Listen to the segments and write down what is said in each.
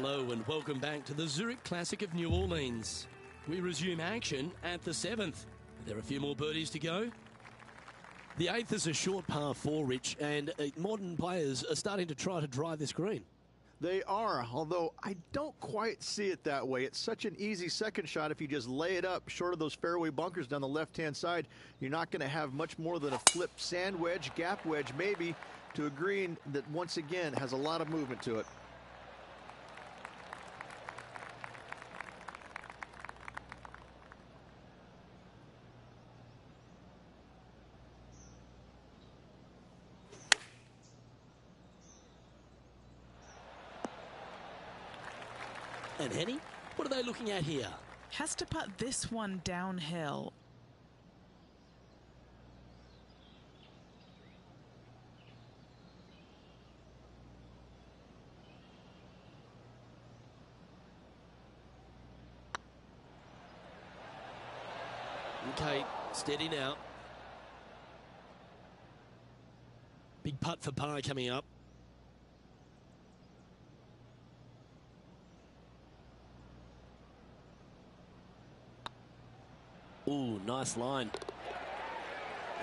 Hello and welcome back to the Zurich Classic of New Orleans. We resume action at the 7th. There are a few more birdies to go. The 8th is a short par 4, Rich, and modern players are starting to try to drive this green. They are, although I don't quite see it that way. It's such an easy second shot. If you just lay it up short of those fairway bunkers down the left-hand side, you're not going to have much more than a flip sand wedge, gap wedge maybe, to a green that once again has a lot of movement to it. And Henny, what are they looking at here? Has to putt this one downhill. Okay, steady now. Big putt for par coming up. Ooh, nice line.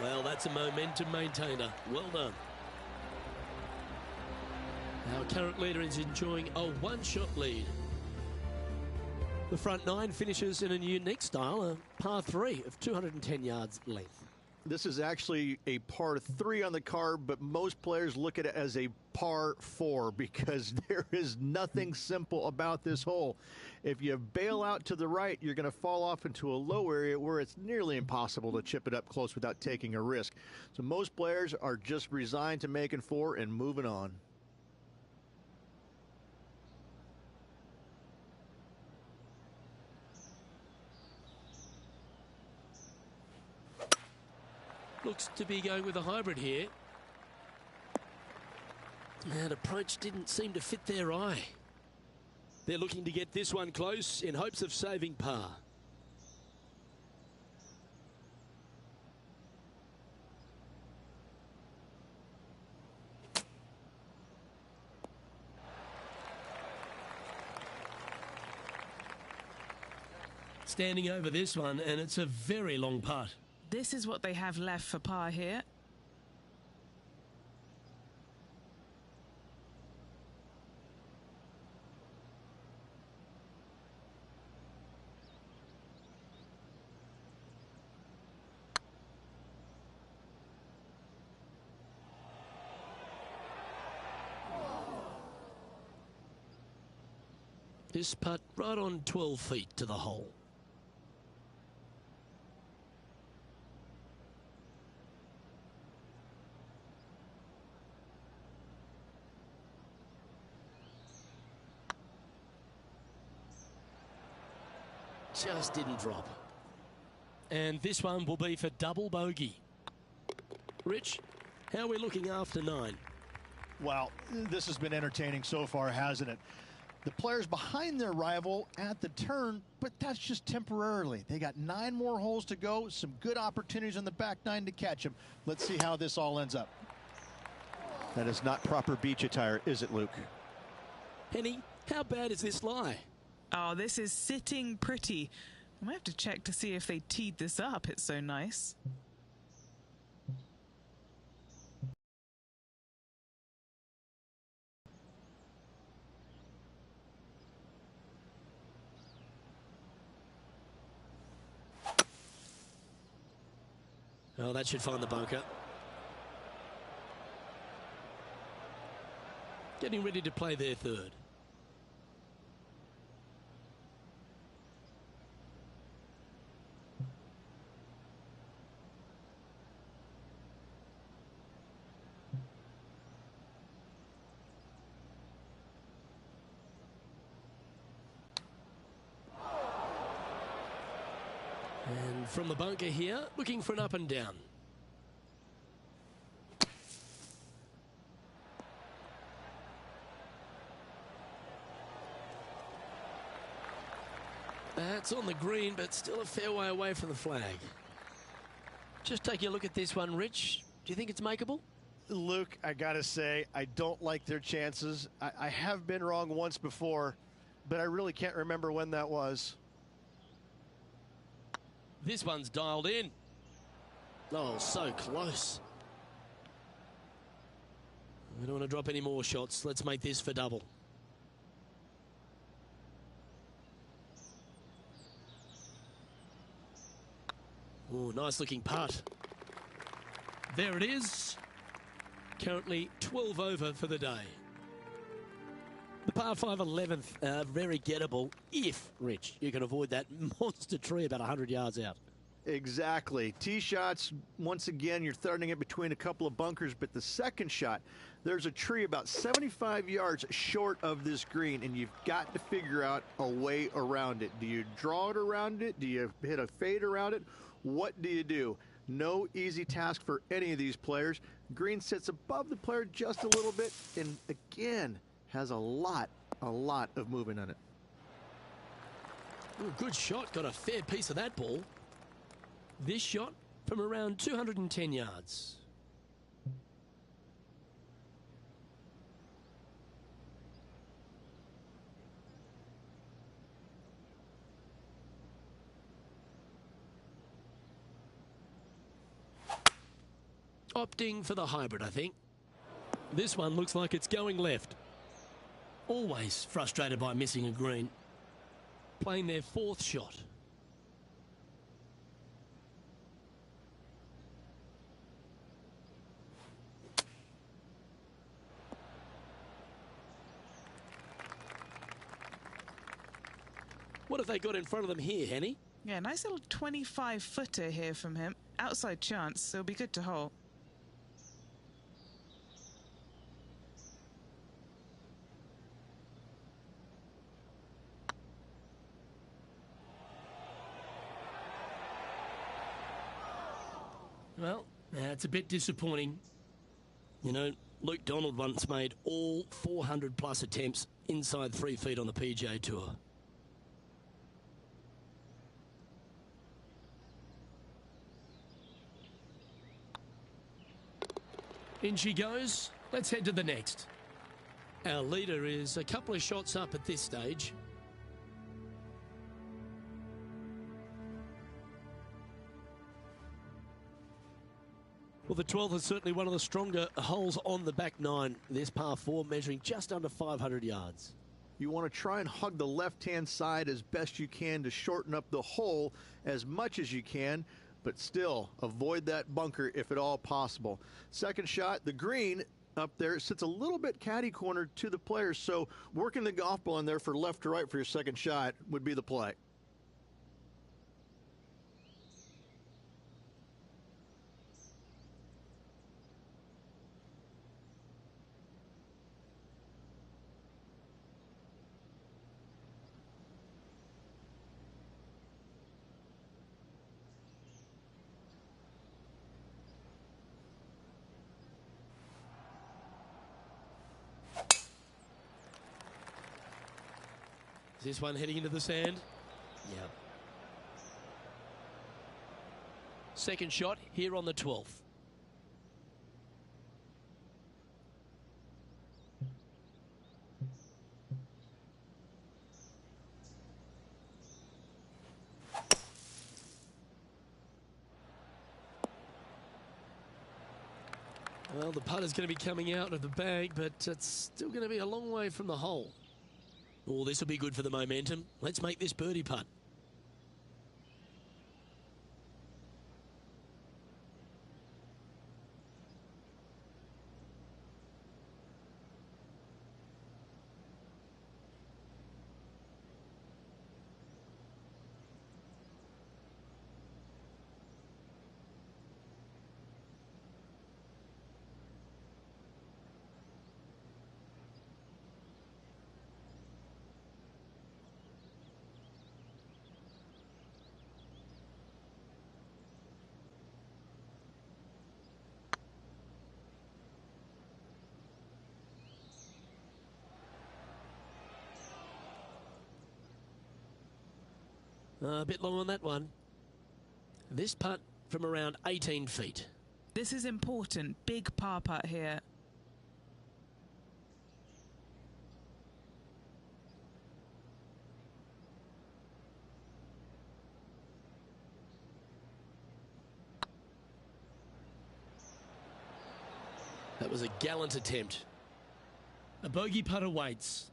Well, that's a momentum maintainer. Well done. Our current leader is enjoying a one-shot lead. The front nine finishes in a unique style, a par 3 of 210 yards length. This is actually a par 3 on the card, but most players look at it as a par 4 because there is nothing simple about this hole. If you bail out to the right, you're going to fall off into a low area where it's nearly impossible to chip it up close without taking a risk. So most players are just resigned to making 4 and moving on. Looks to be going with a hybrid here. That approach didn't seem to fit their eye. They're looking to get this one close in hopes of saving par. Standing over this one, and it's a very long putt. This is what they have left for par here. This putt right on 12 feet to the hole. Just didn't drop. And this one will be for double bogey. Rich, how are we looking after 9? Well, this has been entertaining so far, hasn't it? The players behind their rival at the turn, but that's just temporarily. They got 9 more holes to go, some good opportunities on the back 9 to catch them. Let's see how this all ends up. That is not proper beach attire, is it, Luke? Henny, how bad is this lie? Oh, this is sitting pretty. I might have to check to see if they teed this up. It's so nice. Oh, that should find the bunker. Getting ready to play their third. And from the bunker here, looking for an up and down. That's on the green, but still a fair way away from the flag. Just taking a look at this one, Rich. Do you think it's makeable? Luke, I got to say, I don't like their chances. I have been wrong once before, but I really can't remember when that was. This one's dialed in. Oh, so close. We don't want to drop any more shots. Let's make this for double. Oh, nice looking putt. There it is. Currently 12 over for the day. The par 5 11th, very gettable if, Rich, you can avoid that monster tree about 100 yards out. Exactly. Tee shots, once again, you're throwing it between a couple of bunkers, but the second shot, there's a tree about 75 yards short of this green, and you've got to figure out a way around it. Do you draw it around it? Do you hit a fade around it? What do you do? No easy task for any of these players. Green sits above the player just a little bit, and again, has a lot of movement on it. Ooh, good shot. Got a fair piece of that ball. This shot from around 210 yards. Opting for the hybrid, I think. This one looks like it's going left. Always frustrated by missing a green. Playing their fourth shot. What have they got in front of them here, Henny? Yeah, nice little 25-footer here from him. Outside chance, so it'll be good to hole. Well, it's a bit disappointing. You know, Luke Donald once made all 400-plus attempts inside 3 feet on the PGA Tour. In she goes. Let's head to the next. Our leader is a couple of shots up at this stage. Well, the 12th is certainly one of the stronger holes on the back nine. This par 4 measuring just under 500 yards. You want to try and hug the left-hand side as best you can to shorten up the hole as much as you can, but still avoid that bunker if at all possible. Second shot, the green up there sits a little bit caddy corner to the players, so working the golf ball in there for left to right for your second shot would be the play. Is this one heading into the sand? Yeah. Second shot here on the 12th. Well, the putter's going to be coming out of the bag, but it's still going to be a long way from the hole. Oh, this will be good for the momentum. Let's make this birdie putt. A bit long on that one. This putt from around 18 feet. This is important. Big par putt here. That was a gallant attempt. A bogey putt awaits.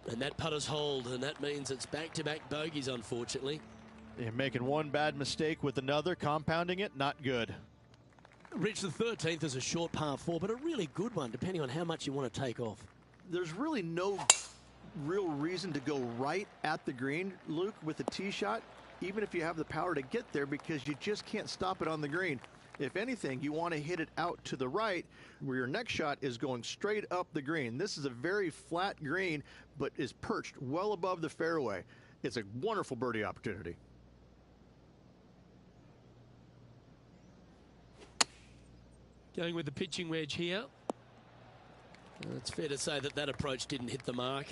And that putter's hold, and that means it's back-to-back bogeys, unfortunately. You're making one bad mistake with another, compounding it, not good. Rich, the 13th is a short par 4, but a really good one, depending on how much you want to take off. There's really no real reason to go right at the green, Luke, with a tee shot, even if you have the power to get there, because you just can't stop it on the green. If anything, you want to hit it out to the right, where your next shot is going straight up the green. This is a very flat green, but is perched well above the fairway. It's a wonderful birdie opportunity. Going with the pitching wedge here. It's fair to say that that approach didn't hit the mark.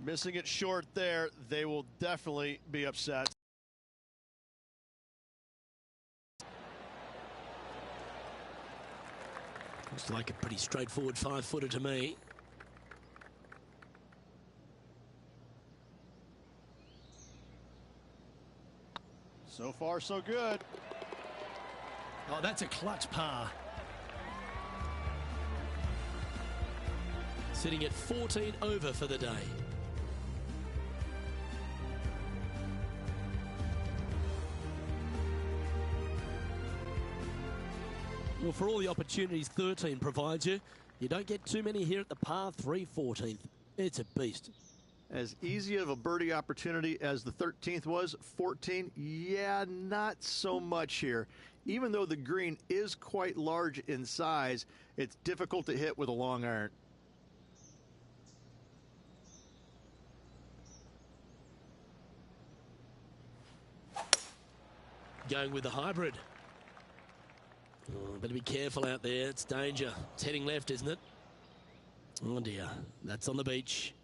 Missing it short there, they will definitely be upset. Looks like a pretty straightforward 5-footer to me. So far, so good. Oh, that's a clutch par. Sitting at 14 over for the day. Well, for all the opportunities 13 provides you, you don't get too many here at the par 3 14th. It's a beast. As easy of a birdie opportunity as the 13th was, 14, yeah, not so much here. Even though the green is quite large in size, it's difficult to hit with a long iron. Going with the hybrid. Oh, better be careful out there. It's danger. It's heading left, isn't it? Oh dear. That's on the beach.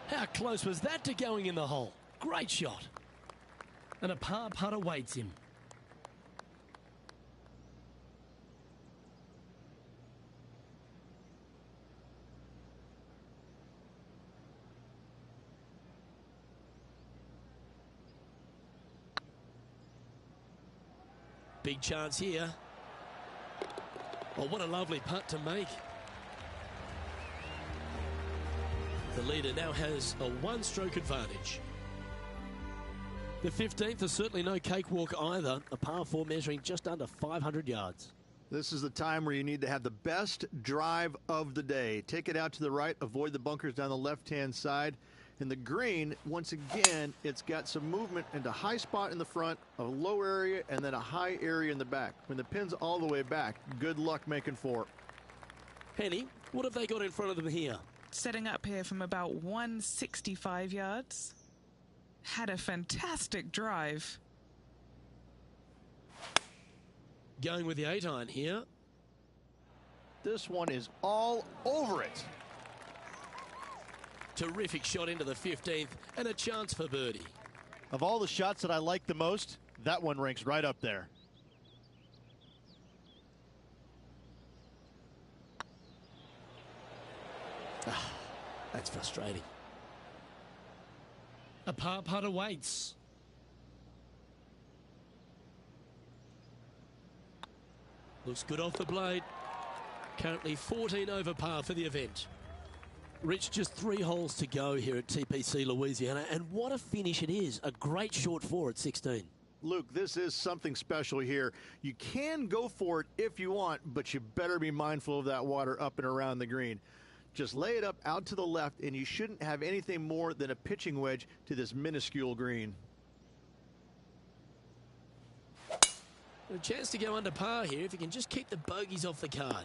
How close was that to going in the hole? Great shot. And a par putt awaits him. Big chance here. Oh, what a lovely putt to make. The leader now has a one-stroke advantage. The 15th is certainly no cakewalk either. A par 4 measuring just under 500 yards. This is the time where you need to have the best drive of the day. Take it out to the right, avoid the bunkers down the left-hand side. And the green, once again, it's got some movement into high spot in the front, a low area, and then a high area in the back. When the pin's all the way back, good luck making 4. Penny, what have they got in front of them here? Setting up here from about 165 yards. Had a fantastic drive. Going with the 8-iron here. This one is all over it. Terrific shot into the 15th and a chance for birdie. Of all the shots that I like the most, that one ranks right up there. That's frustrating. A par putt awaits. Looks good off the blade. Currently 14 over par for the event. Rich, just 3 holes to go here at TPC Louisiana, and what a finish it is. A great short 4 at 16. Luke, this is something special here. You can go for it if you want, but you better be mindful of that water up and around the green. Just lay it up out to the left, and you shouldn't have anything more than a pitching wedge to this minuscule green. A chance to go under par here if you can just keep the bogeys off the card.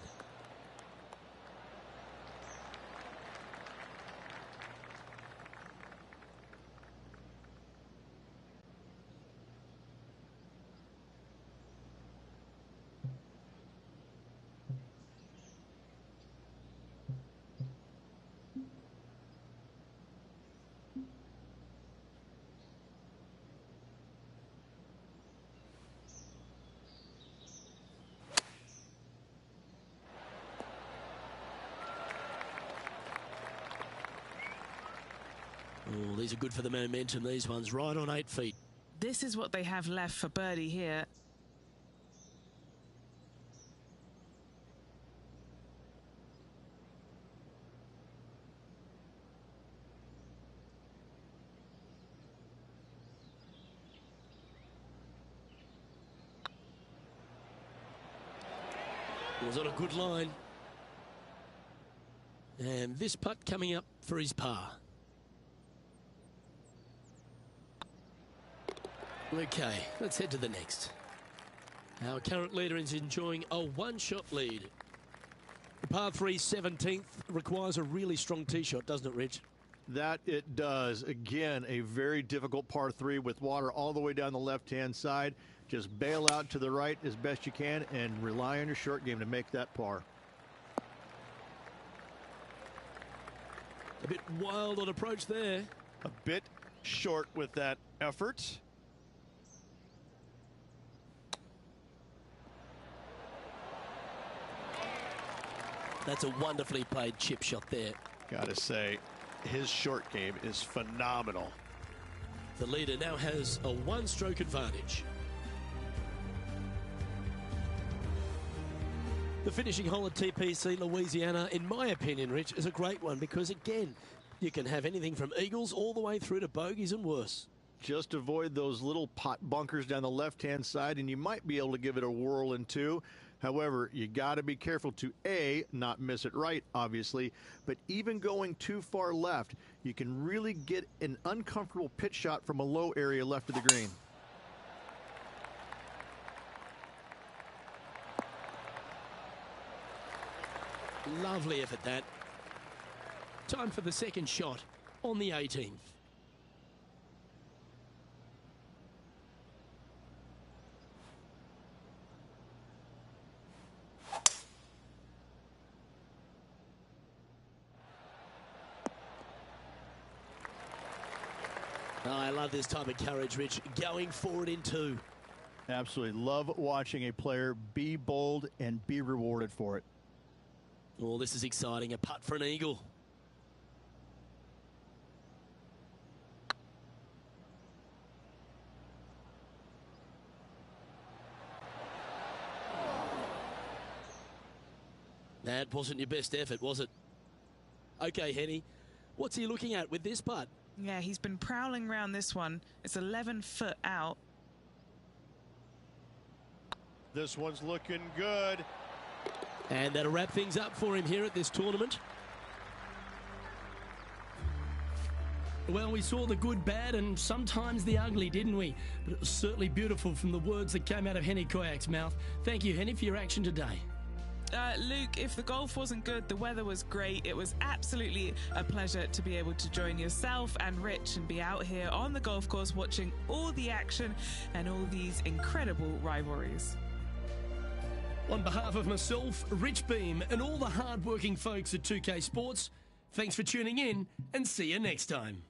Oh, these are good for the momentum, these ones, right on 8 feet. This is what they have left for birdie here. Was on a good line. And this putt coming up for his par. Okay, let's head to the next. Our current leader is enjoying a one-shot lead. The par 3 17th requires a really strong tee shot, doesn't it, Rich? That it does. Again, a very difficult par 3 with water all the way down the left-hand side. Just bail out to the right as best you can and rely on your short game to make that par. A bit wild on approach there. A bit short with that effort. That's a wonderfully played chip shot there. Gotta say, his short game is phenomenal. The leader now has a one-stroke advantage. The finishing hole at TPC Louisiana, in my opinion, Rich, is a great one because, again, you can have anything from eagles all the way through to bogeys and worse. Just avoid those little pot bunkers down the left-hand side, and you might be able to give it a whirl in 2. However, you got to be careful to, A, not miss it right, obviously, but even going too far left, you can really get an uncomfortable pitch shot from a low area left of the green. Lovely effort, that. Time for the second shot on the 18th. Oh, I love this type of courage, Rich. Going forward in 2. Absolutely love watching a player be bold and be rewarded for it. Oh, this is exciting. A putt for an eagle. That wasn't your best effort, was it? Okay, Henny. What's he looking at with this putt? Yeah, he's been prowling around this one. It's 11 foot out. This one's looking good. And that'll wrap things up for him here at this tournament. Well, we saw the good, bad, and sometimes the ugly, didn't we? But it was certainly beautiful from the words that came out of Henny Koyak's mouth. Thank you, Henny, for your action today. Luke, if the golf wasn't good, the weather was great. It was absolutely a pleasure to be able to join yourself and Rich and be out here on the golf course watching all the action and all these incredible rivalries. On behalf of myself, Rich Beam, and all the hard-working folks at 2K Sports, thanks for tuning in and see you next time.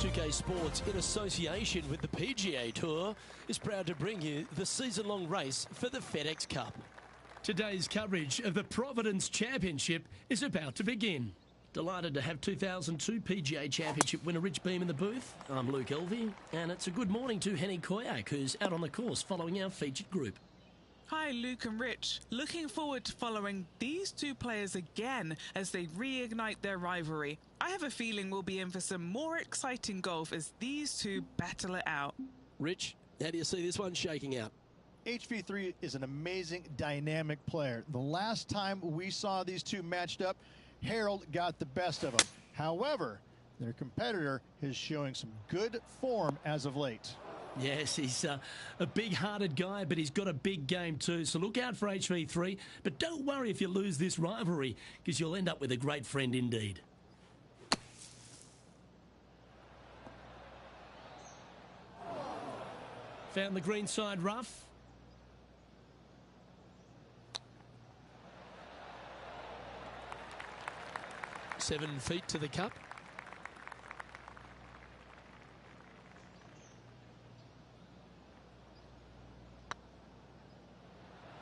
2K Sports, in association with the PGA Tour, is proud to bring you the season-long race for the FedEx Cup. Today's coverage of the Providence Championship is about to begin. Delighted to have 2002 PGA Championship winner Rich Beem in the booth. I'm Luke Elvey, and it's a good morning to Henny Koyak, who's out on the course following our featured group. Hi, Luke and Rich. Looking forward to following these two players again as they reignite their rivalry. I have a feeling we'll be in for some more exciting golf as these two battle it out. Rich, how do you see this one shaking out? HV3 is an amazing, dynamic player. The last time we saw these two matched up, Harold got the best of them. However, their competitor is showing some good form as of late. Yes, he's a big-hearted guy, but he's got a big game too. So look out for HV3. But don't worry if you lose this rivalry, because you'll end up with a great friend indeed. Found the green side rough. Seven feet to the cup.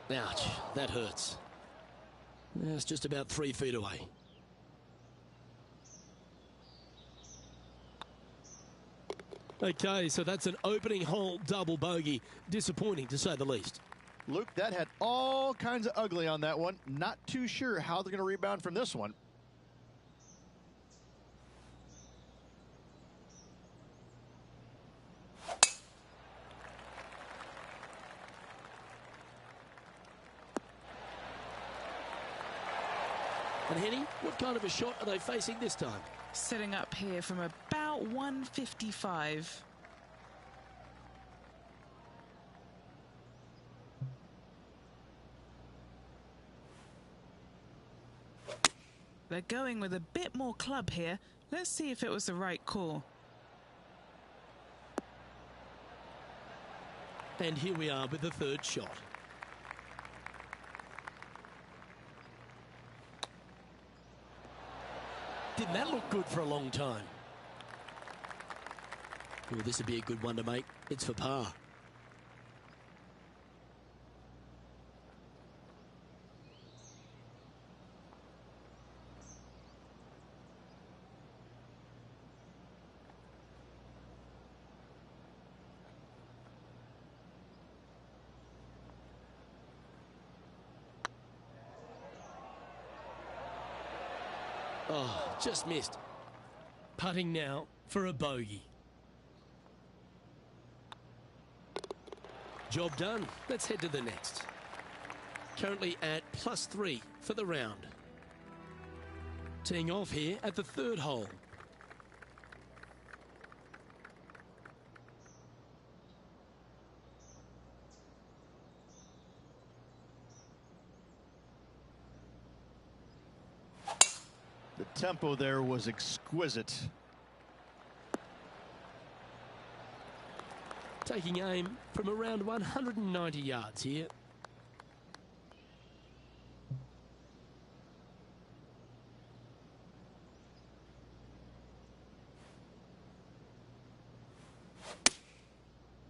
Ouch, that hurts. It's just about 3 feet away. Okay, so that's an opening hole double bogey. Disappointing, to say the least. Luke, that had all kinds of ugly on that one. Not too sure how they're going to rebound from this one. And Henny, what kind of a shot are they facing this time? Sitting up here from about 155. They're going with a bit more club here. Let's see if it was the right call. And here we are with the third shot. Didn't that look good for a long time? Well, this would be a good one to make. It's for par. Oh, just missed. Putting now for a bogey. Job done. Let's head to the next. Currently at +3 for the round. Teeing off here at the third hole. The tempo there was exquisite. Taking aim from around 190 yards here.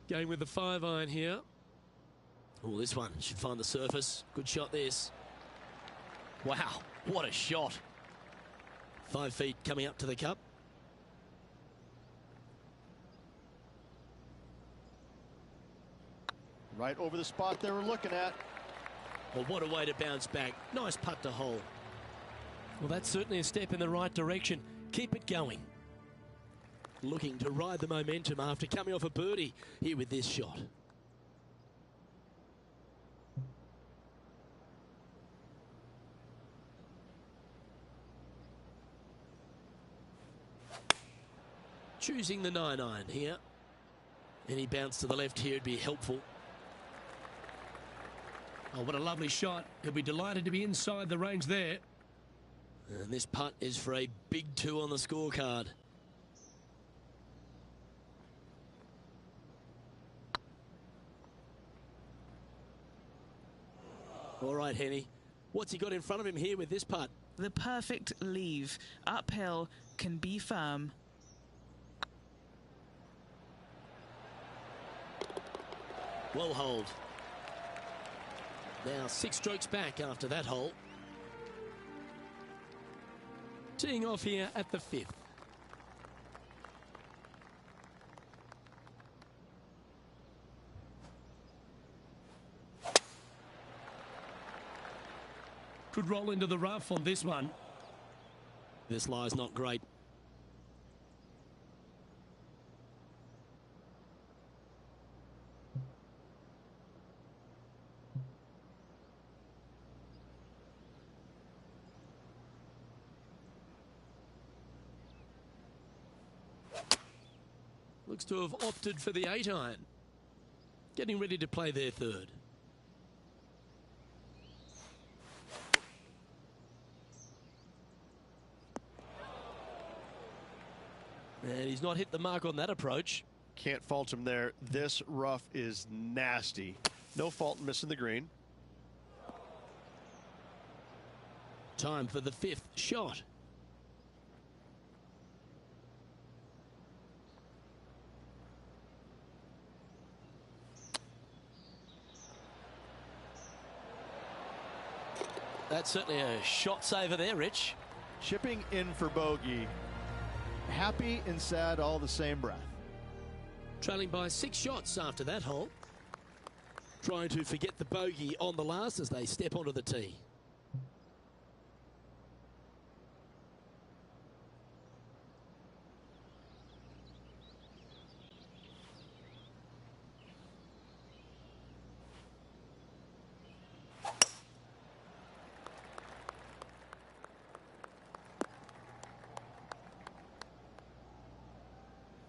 Going with the 5-iron here. Oh, this one should find the surface. Good shot, this. Wow, what a shot. 5 feet coming up to the cup. Right over the spot they were looking at. Well, what a way to bounce back. Nice putt to hole. Well, that's certainly a step in the right direction. Keep it going. Looking to ride the momentum after coming off a birdie here with this shot. Choosing the 9-iron here. Any bounce to the left here would be helpful. Oh, what a lovely shot. He'll be delighted to be inside the range there. And this putt is for a big 2 on the scorecard. All right, Henny. What's he got in front of him here with this putt? The perfect leave. Uphill, can be firm. Well holed. Now 6 strokes back after that hole. Teeing off here at the 5th. Could roll into the rough on this one. This lie's not great. Looks to have opted for the 8-iron. Getting ready to play their 3rd. And he's not hit the mark on that approach. Can't fault him there. This rough is nasty. No fault in missing the green. Time for the 5th shot. That's certainly a shot saver there, Rich. Chipping in for bogey. Happy and sad all the same breath. Trailing by 6 shots after that hole. Trying to forget the bogey on the last as they step onto the tee.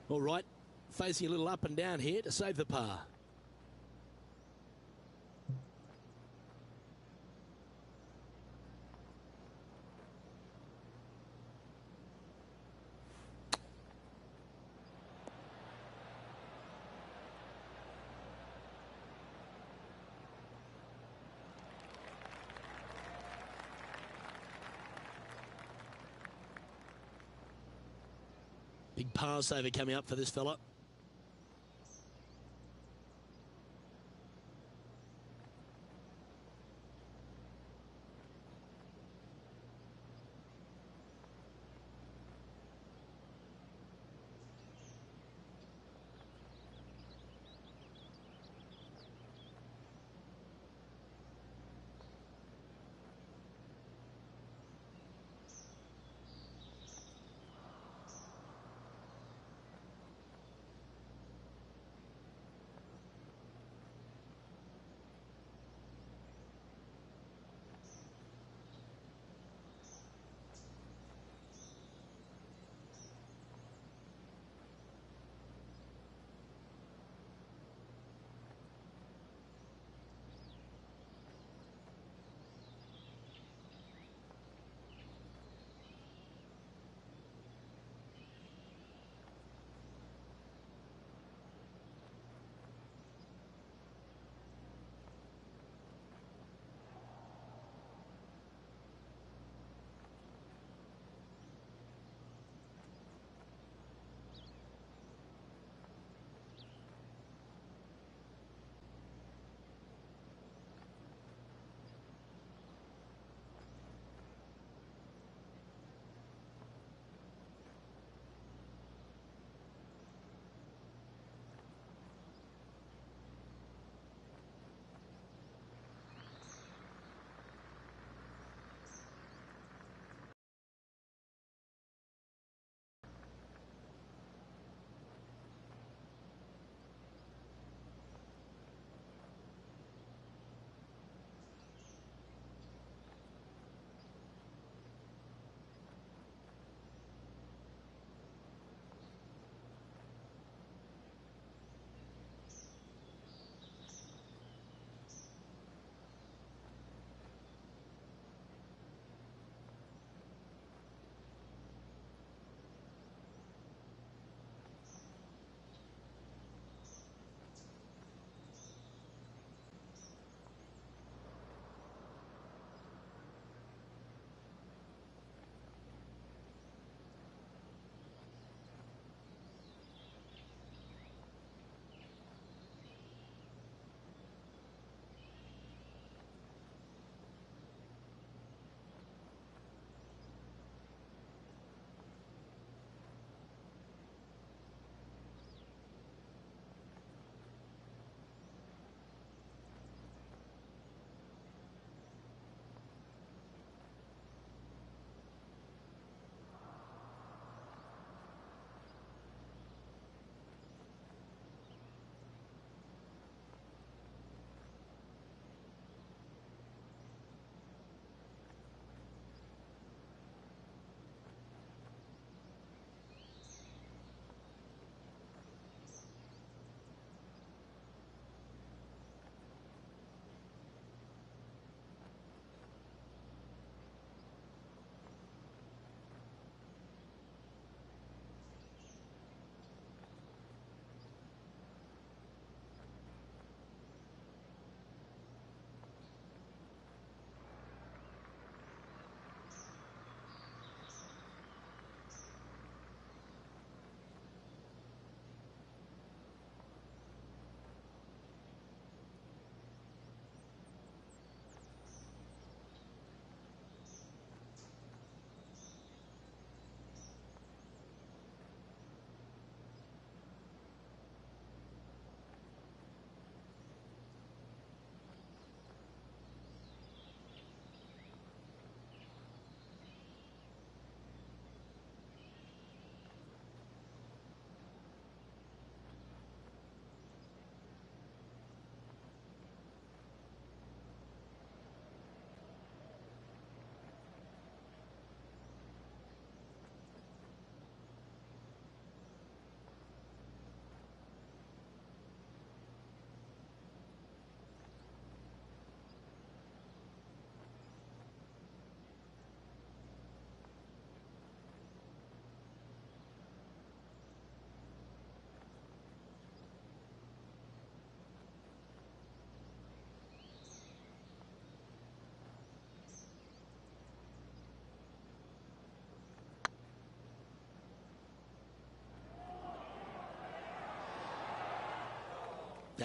All right, facing a little up and down here to save the par. Big par saver coming up for this fella.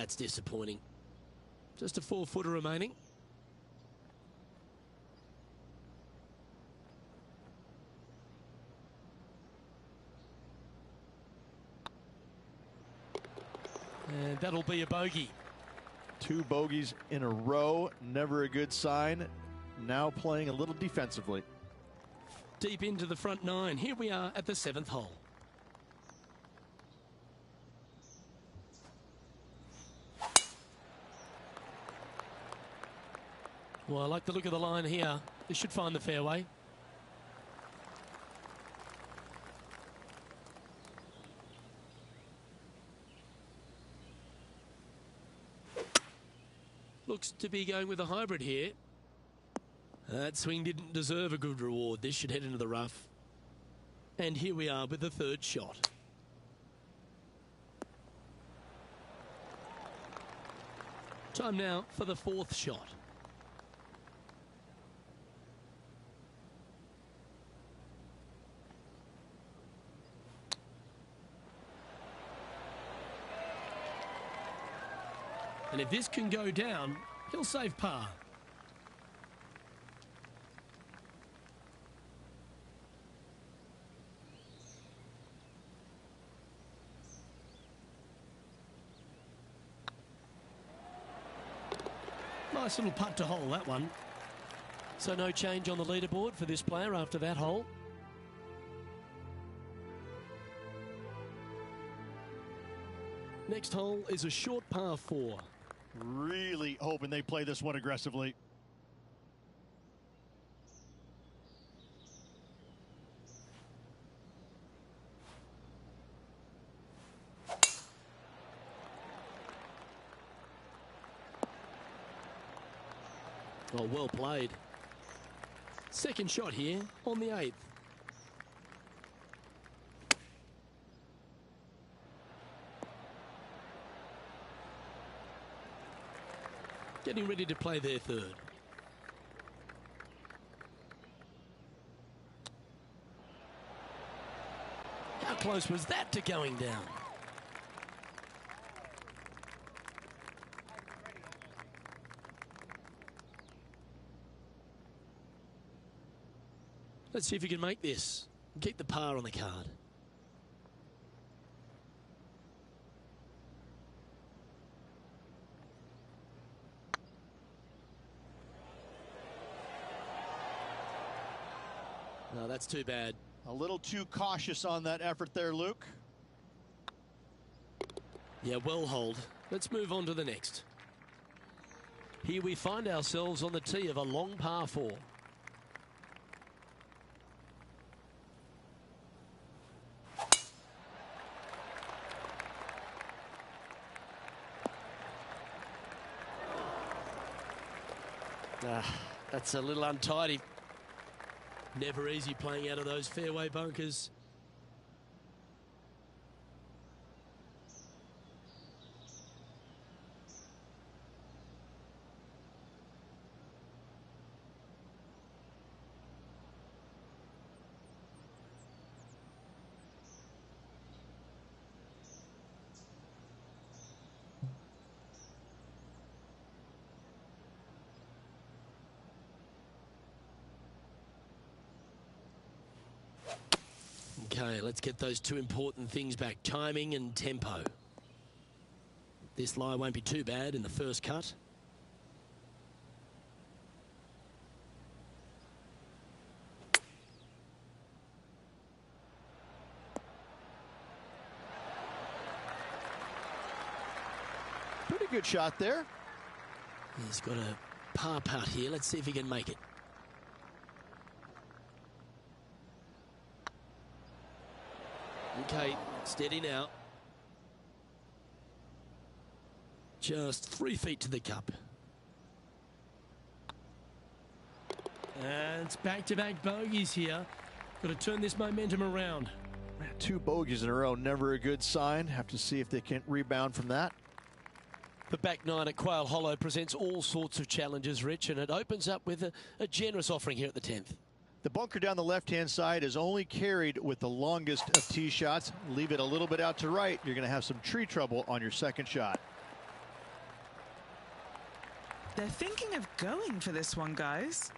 that's disappointing. Just a 4-footer remaining. And that'll be a bogey. 2 bogeys in a row, never a good sign. Now playing a little defensively. Deep into the front 9. Here we are at the 7th hole. Well, I like the look of the line here. This should find the fairway. Looks to be going with a hybrid here. That swing didn't deserve a good reward. This should head into the rough. And here we are with the 3rd shot. Time now for the 4th shot. And if this can go down, he'll save par. Nice little putt to hole, that one. So no change on the leaderboard for this player after that hole. Next hole is a short par 4. Really hoping they play this one aggressively. Oh, well played. Second shot here on the 8th. Getting ready to play their 3rd. How close was that to going down? Let's see if we can make this. Keep the par on the card. No, that's too bad. A little too cautious on that effort there, Luke. Yeah, well holed. Let's move on to the next. Here we find ourselves on the tee of a long par 4. That's a little untidy. Never easy playing out of those fairway bunkers. Okay, let's get those 2 important things back, timing and tempo. This lie won't be too bad in the first cut. Pretty good shot there. He's got a par putt here. Let's see if he can make it. Okay, steady now. Just 3 feet to the cup. And it's back-to-back bogeys here. Got to turn this momentum around. 2 bogeys in a row, never a good sign. Have to see if they can rebound from that. The back 9 at Quail Hollow presents all sorts of challenges, Rich, and it opens up with a generous offering here at the 10th. The bunker down the left-hand side is only carried with the longest of tee shots. Leave it a little bit out to right. You're going to have some tree trouble on your second shot. They're thinking of going for this one, guys.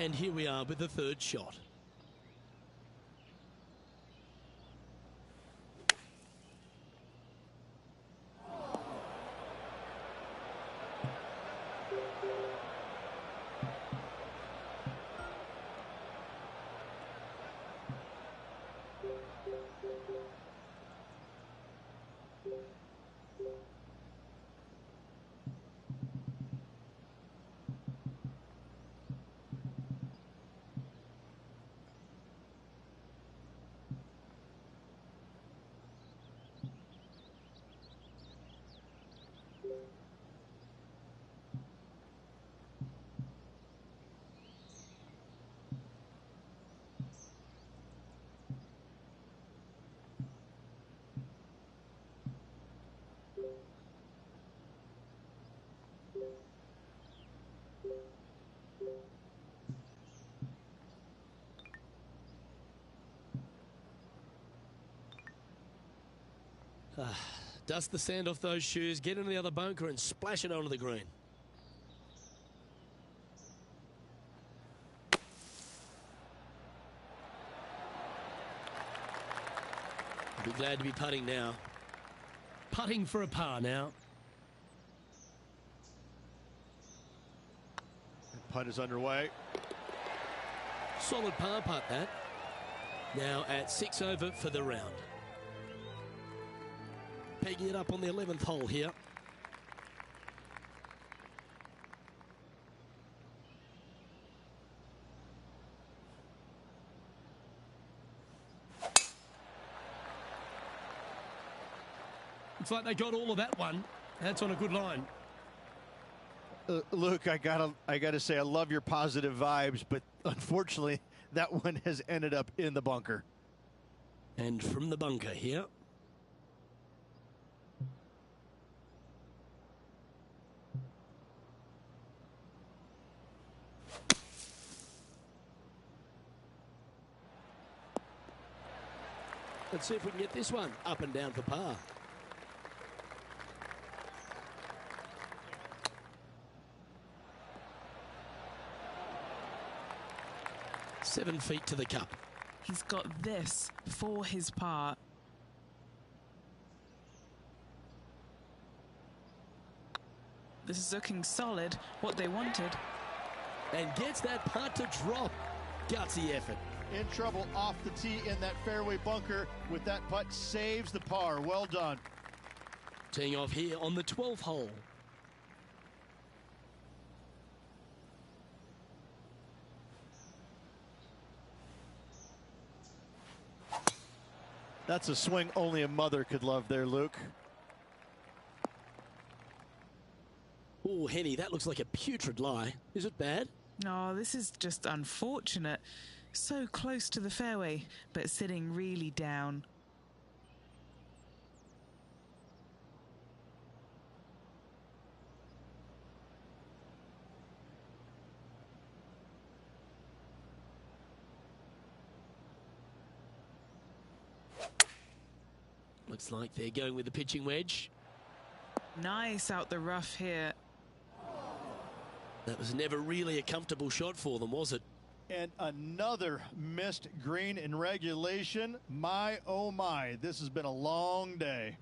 And here we are with the third shot. Dust the sand off those shoes, get into the other bunker and splash it onto the green. I'll be glad to be putting now. Putting for a par now. Putt is underway. Solid par putt that. Now at 6 over for the round. Pegging it up on the 11th hole here. Looks like they got all of that one. That's on a good line. Luke, I gotta say, I love your positive vibes, but unfortunately, that one has ended up in the bunker. And from the bunker here. Let's see if we can get this one up and down for par. Seven feet to the cup. He's got this for his par. This is looking solid, what they wanted. And gets that putt to drop. Gutsy effort. In trouble off the tee in that fairway bunker with that putt, saves the par. Well done. Teeing off here on the 12th hole. That's a swing only a mother could love there, Luke. Oh, Henny, that looks like a putrid lie. Is it bad? Oh, this is just unfortunate. So close to the fairway, but sitting really down. Looks like they're going with the pitching wedge. Nice out the rough here. That was never really a comfortable shot for them, was it? And another missed green in regulation. My, oh my, this has been a long day.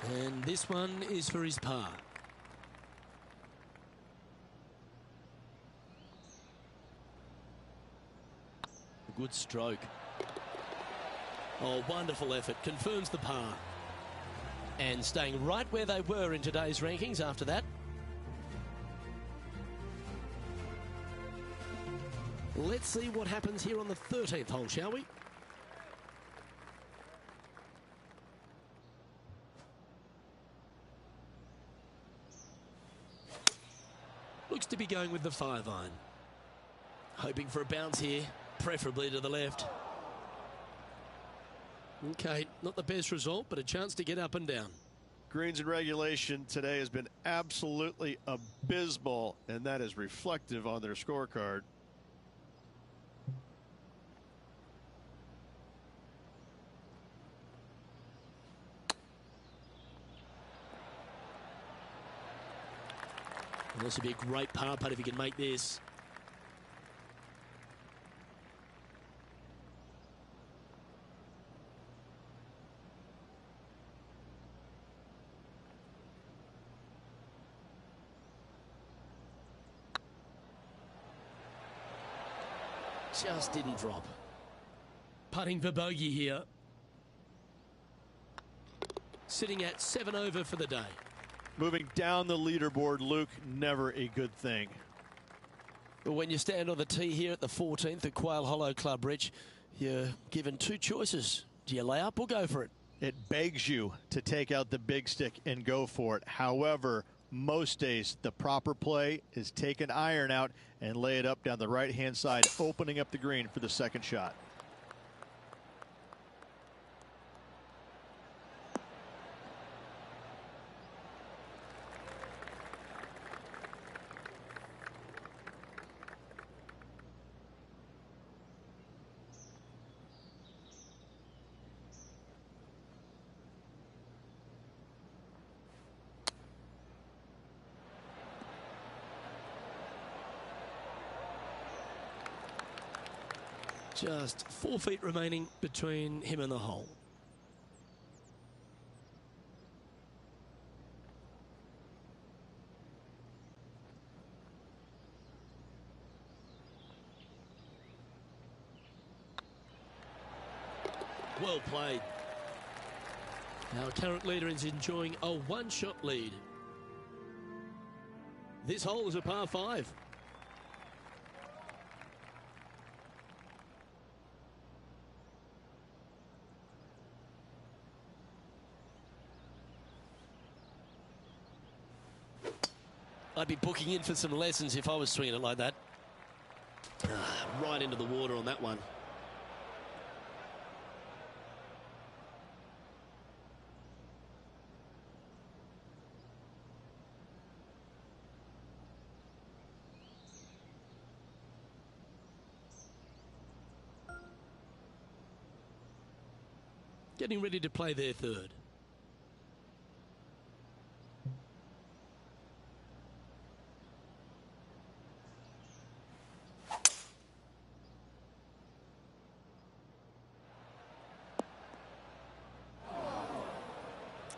And this one is for his par. A good stroke. Oh, wonderful effort. Confirms the par. And staying right where they were in today's rankings after that. Let's see what happens here on the 13th hole, shall we? Looks to be going with the 5-iron. Hoping for a bounce here, preferably to the left. Okay, not the best result, but a chance to get up and down. Greens in regulation today has been absolutely abysmal, and that is reflective on their scorecard. And this would be a great par putt if he can make this. Just didn't drop. Putting for bogey here. Sitting at 7 over for the day. Moving down the leaderboard, Luke, never a good thing. But when you stand on the tee here at the 14th at Quail Hollow Club, Rich, you're given two choices. Do you lay up or go for it? It begs you to take out the big stick and go for it. However, most days the proper play is take an iron out and lay it up down the right-hand side, opening up the green for the second shot. Just 4 feet remaining between him and the hole. Well played. Our current leader is enjoying a one-shot lead. This hole is a par 5. I'd be booking in for some lessons if I was swinging it like that. Right into the water on that one. Getting ready to play their third.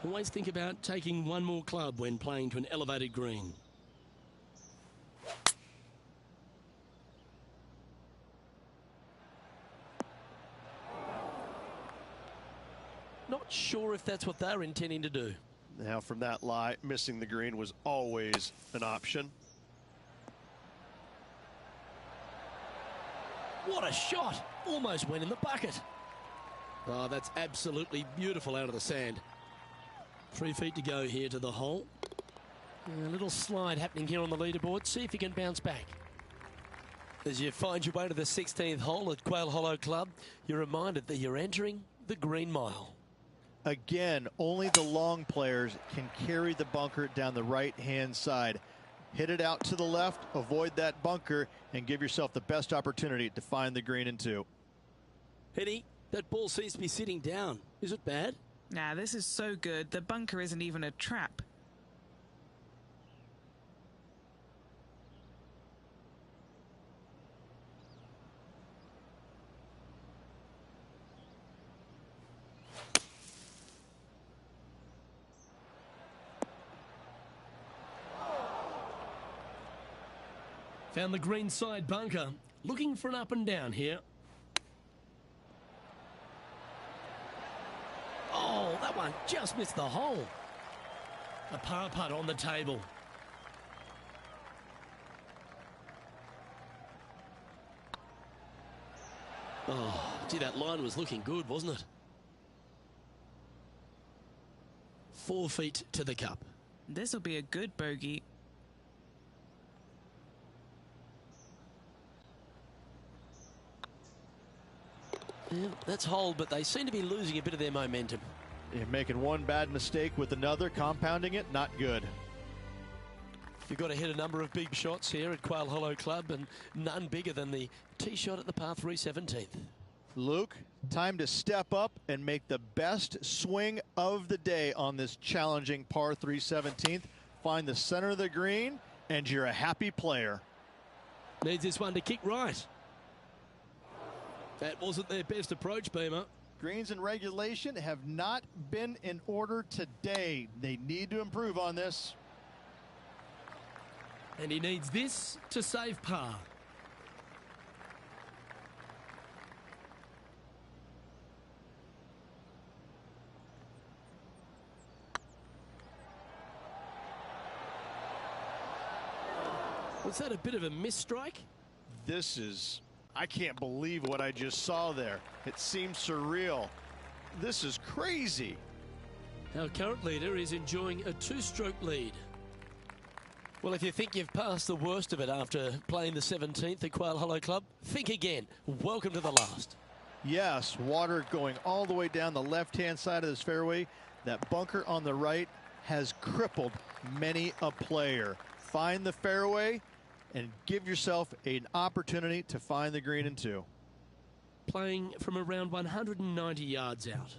Always think about taking one more club when playing to an elevated green. Not sure if that's what they're intending to do. Now from that lie, missing the green was always an option. What a shot! Almost went in the bucket. Oh, that's absolutely beautiful out of the sand. 3 feet to go here to the hole. A little slide happening here on the leaderboard. See if you can bounce back. As you find your way to the 16th hole at Quail Hollow Club, you're reminded that you're entering the Green Mile. Again, only the long players can carry the bunker down the right-hand side. Hit it out to the left, avoid that bunker, and give yourself the best opportunity to find the green in 2. Eddie, that ball seems to be sitting down. Is it bad? Nah, this is so good. The bunker isn't even a trap. Found the green side bunker. Looking for an up and down here. Oh, that one just missed the hole. A par putt on the table. Oh, gee, that line was looking good, wasn't it? 4 feet to the cup. This will be a good bogey. Yeah, that's hold, but they seem to be losing a bit of their momentum. You're making one bad mistake with another, compounding it, not good. You've got to hit a number of big shots here at Quail Hollow Club, and none bigger than the tee shot at the par 3 17th. Luke, time to step up and make the best swing of the day on this challenging par 3 17th. Find the center of the green, and you're a happy player. Needs this one to kick right. That wasn't their best approach, Beamer. Greens and regulation have not been in order today. They need to improve on this. And he needs this to save par. Was that a bit of a miss strike? This is, I can't believe what I just saw there. It seems surreal. This is crazy. Our current leader is enjoying a 2-stroke lead. Well, if you think you've passed the worst of it after playing the 17th at Quail Hollow Club, think again. Welcome to the last. Yes, water going all the way down the left-hand side of this fairway. That bunker on the right has crippled many a player. Find the fairway and give yourself an opportunity to find the green in 2. Playing from around 190 yards out.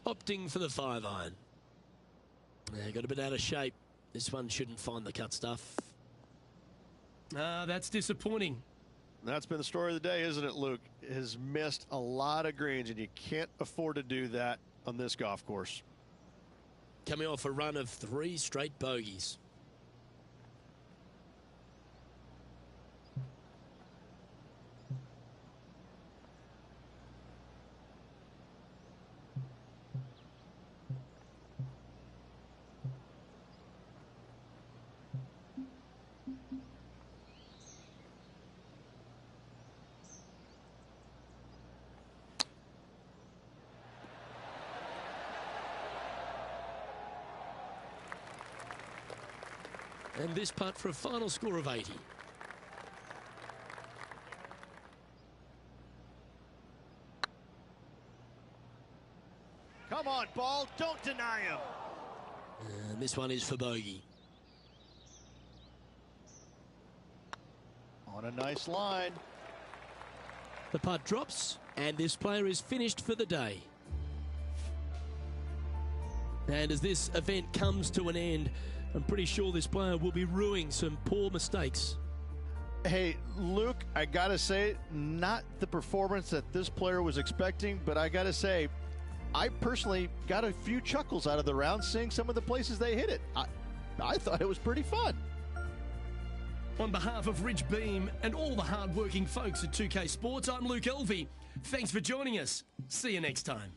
Opting for the 5-iron. Got a bit out of shape. This one shouldn't find the cut stuff. That's disappointing. That's been the story of the day, isn't it, Luke? Has missed a lot of greens, and you can't afford to do that on this golf course. Coming off a run of 3 straight bogeys. And this putt for a final score of 80. Come on, ball. Don't deny him. And this one is for bogey. On a nice line. The putt drops, and this player is finished for the day. And as this event comes to an end, I'm pretty sure this player will be ruining some poor mistakes. Hey, Luke, I got to say, not the performance that this player was expecting, but I got to say, I personally got a few chuckles out of the round seeing some of the places they hit it. I thought it was pretty fun. On behalf of Rich Beam and all the hard-working folks at 2K Sports, I'm Luke Elvey. Thanks for joining us. See you next time.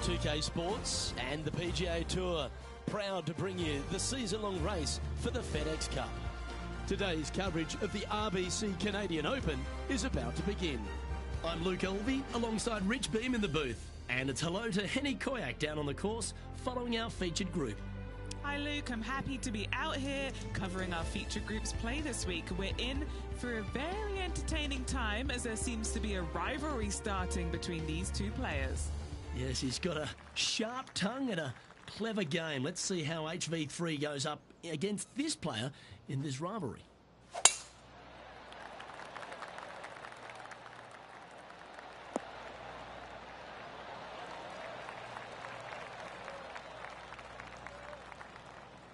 2K Sports and the PGA Tour, proud to bring you the season-long race for the FedEx Cup. Today's coverage of the RBC Canadian Open is about to begin. I'm Luke Elvey alongside Rich Beam in the booth, and it's hello to Henny Koyak down on the course following our featured group. Hi Luke, I'm happy to be out here covering our featured group's play this week. We're in for a very entertaining time as there seems to be a rivalry starting between these two players. Yes, he's got a sharp tongue and a clever game. Let's see how HV3 goes up against this player in this rivalry.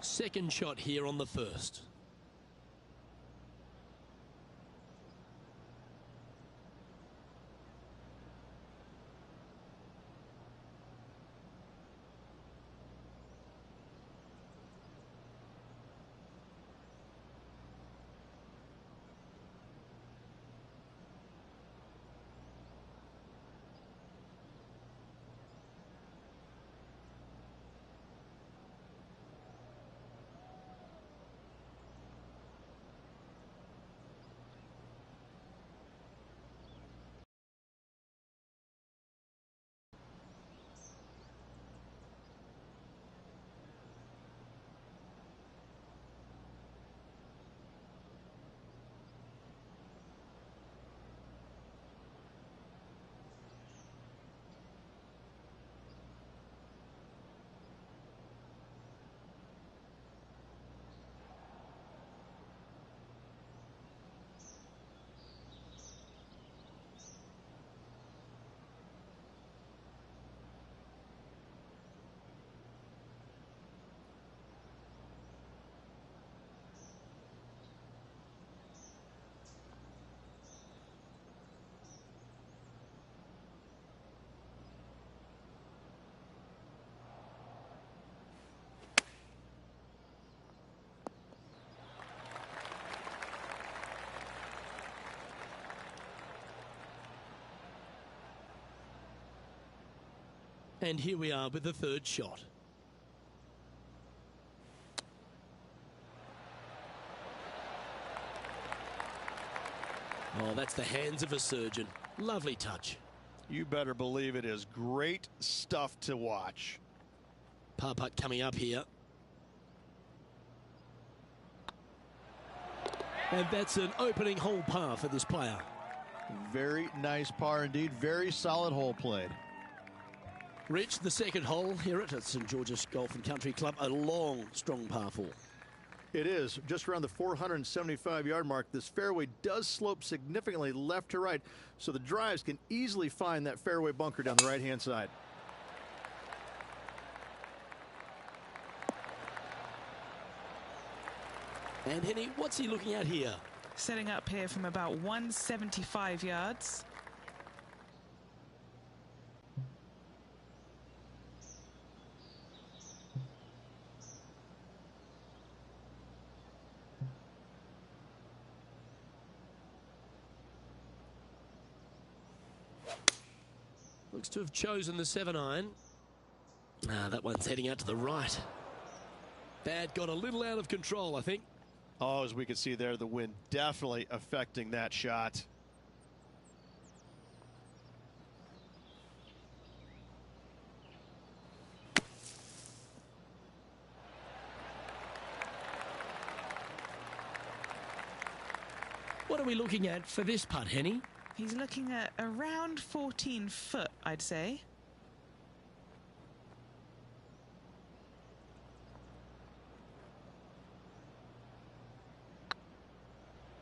Second shot here on the first. And here we are with the third shot. Oh, that's the hands of a surgeon. Lovely touch. You better believe it is great stuff to watch. Par putt coming up here. And that's an opening hole par for this player. Very nice par indeed. Very solid hole played. Rich, the second hole here at St George's Golf and Country Club, a long, strong par 4. It is just around the 475-yard mark. This fairway does slope significantly left to right, so the drives can easily find that fairway bunker down the right-hand side. And Henny, what's he looking at here? Setting up here from about 175 yards. Looks to have chosen the 7-iron. That one's heading out to the right. That got a little out of control, I think. Oh, as we can see there, the wind definitely affecting that shot. What are we looking at for this putt, Henny? He's looking at around 14 foot, I'd say.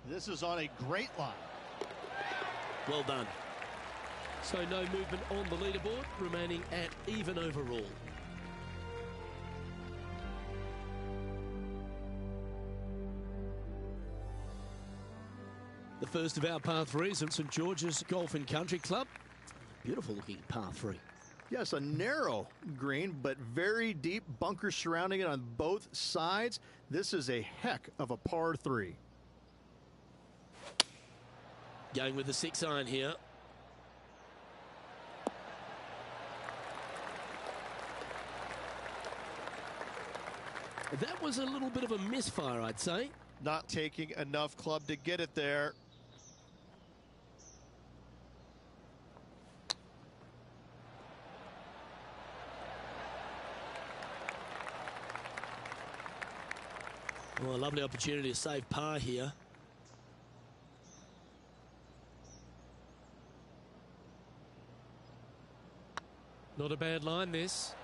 This is on a great line. Well done. So no movement on the leaderboard, remaining at even overall. The first of our par threes at St George's Golf and Country Club. Beautiful looking par three. Yes, a narrow green, but very deep bunker surrounding it on both sides. This is a heck of a par three. Going with the 6-iron here. That was a little bit of a misfire, I'd say. Not taking enough club to get it there. Well, a lovely opportunity to save par here. Not a bad line, this.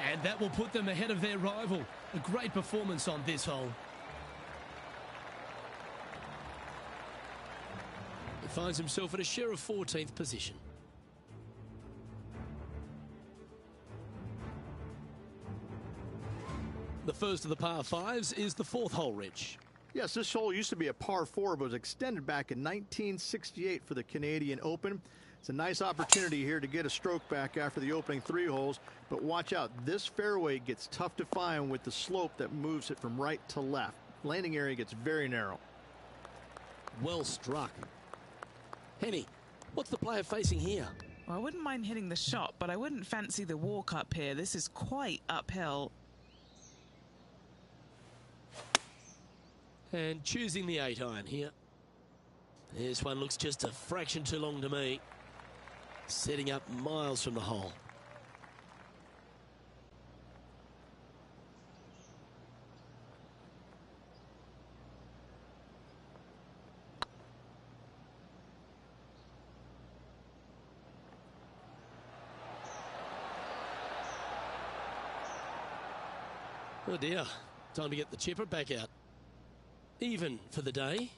And that will put them ahead of their rival. A great performance on this hole. He finds himself at a share of 14th position. The first of the par fives is the 4th hole, Rich. Yes, this hole used to be a par 4, but was extended back in 1968 for the Canadian Open. It's a nice opportunity here to get a stroke back after the opening 3 holes, but watch out. This fairway gets tough to find with the slope that moves it from right to left. Landing area gets very narrow. Well struck. Henny, what's the player facing here? Well, I wouldn't mind hitting the shot, but I wouldn't fancy the walk up here. This is quite uphill. And choosing the 8-iron here. This one looks just a fraction too long to me. Setting up miles from the hole. Oh dear, time to get the chipper back out. Even for the day.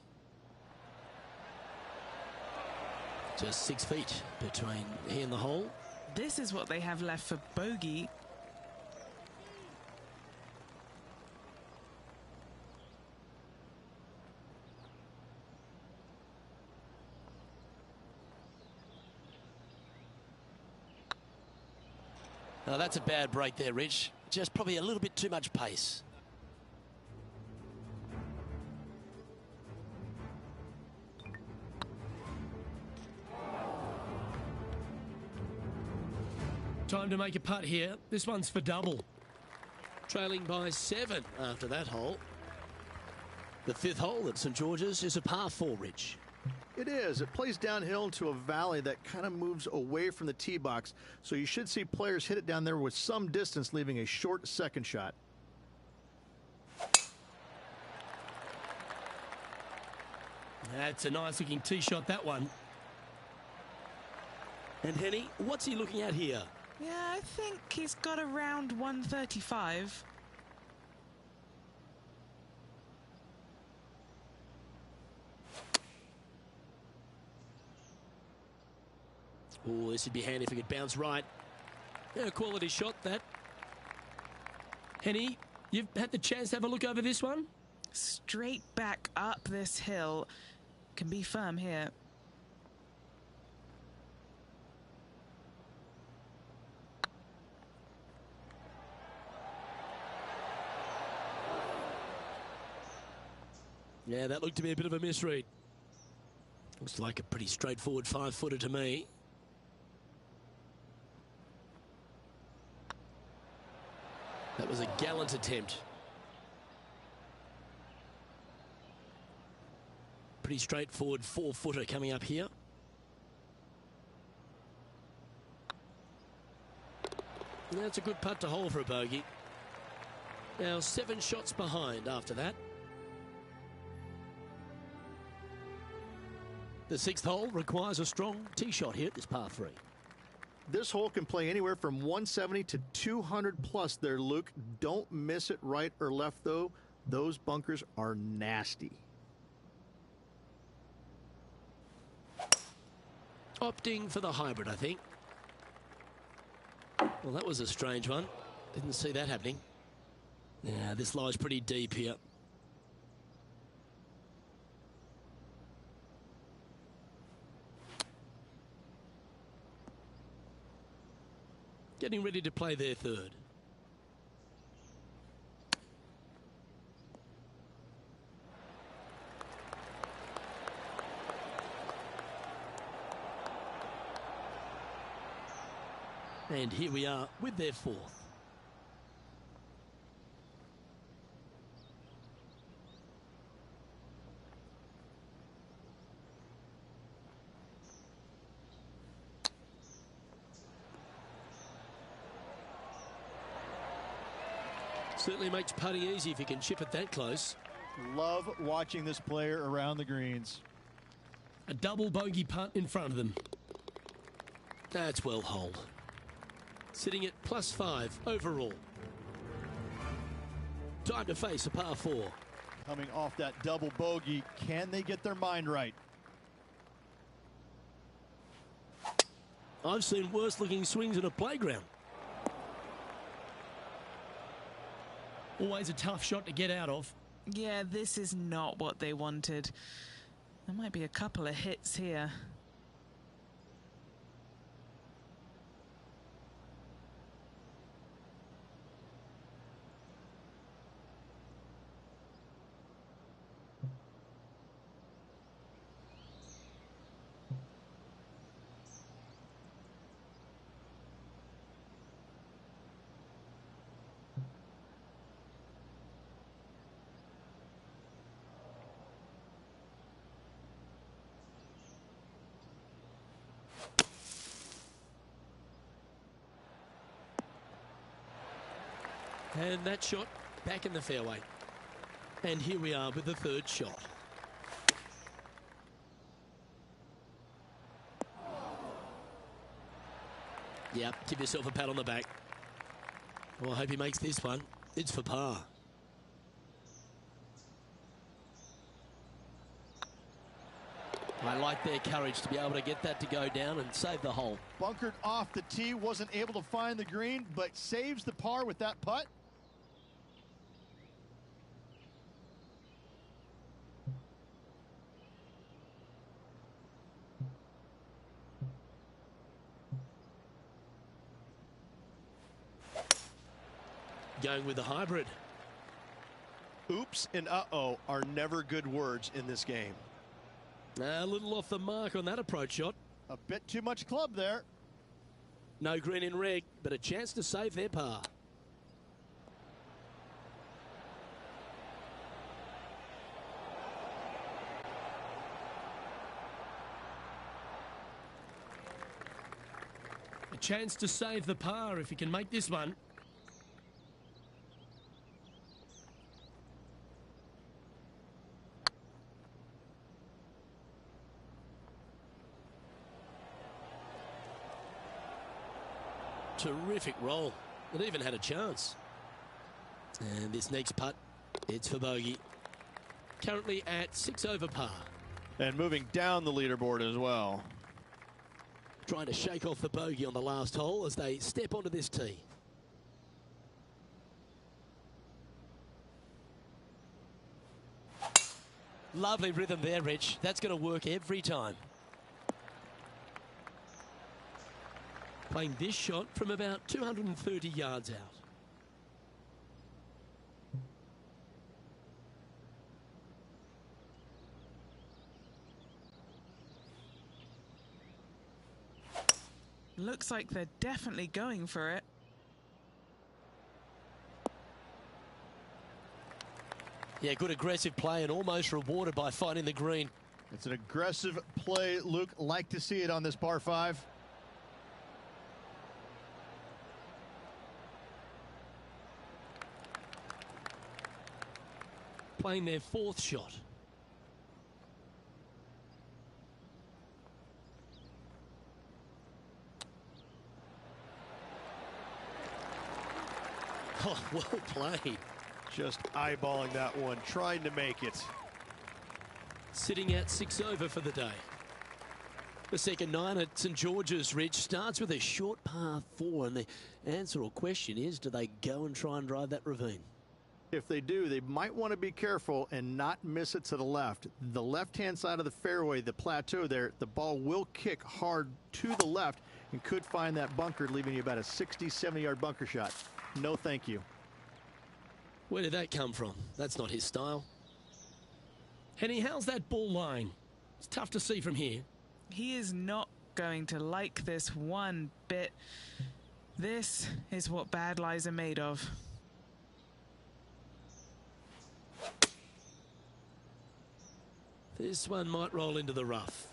Just 6 feet between he and the hole. This is what they have left for bogey. Oh, that's a bad break there, Rich. Just probably a little bit too much pace. Time to make a putt here. This one's for double. Trailing by 7 after that hole. The 5th hole at St George's is a par 4, Rich. It is. It plays downhill into a valley that kind of moves away from the tee box, so you should see players hit it down there with some distance, leaving a short second shot. That's a nice looking tee shot, that one. And Henny, what's he looking at here? Yeah, I think he's got around 135. Oh, this would be handy if it could bounce right. Yeah, quality shot, that. Henny, you've had the chance to have a look over this one? Straight back up this hill. Can be firm here. Yeah, that looked to be a bit of a misread. Looks like a pretty straightforward 5-footer to me. That was a gallant attempt. Pretty straightforward 4-footer coming up here. That's a good putt to hole for a bogey. Now 7 shots behind after that. The 6th hole requires a strong tee shot here at this par 3. This hole can play anywhere from 170 to 200 plus there, Luke. Don't miss it right or left, though. Those bunkers are nasty. Opting for the hybrid, I think. Well, that was a strange one. Didn't see that happening. Yeah, this lies pretty deep here. Getting ready to play their 3rd. And here we are with their 4th. Certainly makes putting easy if you can chip it that close. Love watching this player around the greens. A double bogey putt in front of them. That's well holed. Sitting at +5 overall. Time to face a par 4. Coming off that double bogey, can they get their mind right? I've seen worse looking swings in a playground. Always a tough shot to get out of. Yeah, this is not what they wanted. There might be a couple of hits here. And that shot back in the fairway. And here we are with the 3rd shot. Yep, give yourself a pat on the back. Well, I hope he makes this one. It's for par. I like their courage to be able to get that to go down and save the hole. Bunkered off the tee, wasn't able to find the green, but saves the par with that putt. Going with the hybrid. Oops and uh-oh are never good words in this game. A little off the mark on that approach shot. A bit too much club there. No green in red, but a chance to save their par. A chance to save the par if he can make this one. Terrific roll. It even had a chance. And this next putt, it's for bogey. Currently at 6 over par. And moving down the leaderboard as well. trying to shake off the bogey on the last hole as they step onto this tee. Lovely rhythm there, Rich. That's going to work every time. Playing this shot from about 230 yards out. Looks like they're definitely going for it. Yeah, good aggressive play and almost rewarded by finding the green. It's an aggressive play, Luke. Like to see it on this par 5. Playing their 4th shot. Oh, well played. Just eyeballing that one, trying to make it. Sitting at 6 over for the day. The second 9 at St George's, Rich, starts with a short par 4, and the answer or question is, do they go and try and drive that ravine? If they do, they might want to be careful and not miss it to the left. The left-hand side of the fairway, the plateau there, the ball will kick hard to the left and could find that bunker, leaving you about a 60, 70-yard bunker shot. No, thank you. Where did that come from? That's not his style. Henny, how's that ball line? It's tough to see from here. He is not going to like this one bit. This is what bad lies are made of. This one might roll into the rough.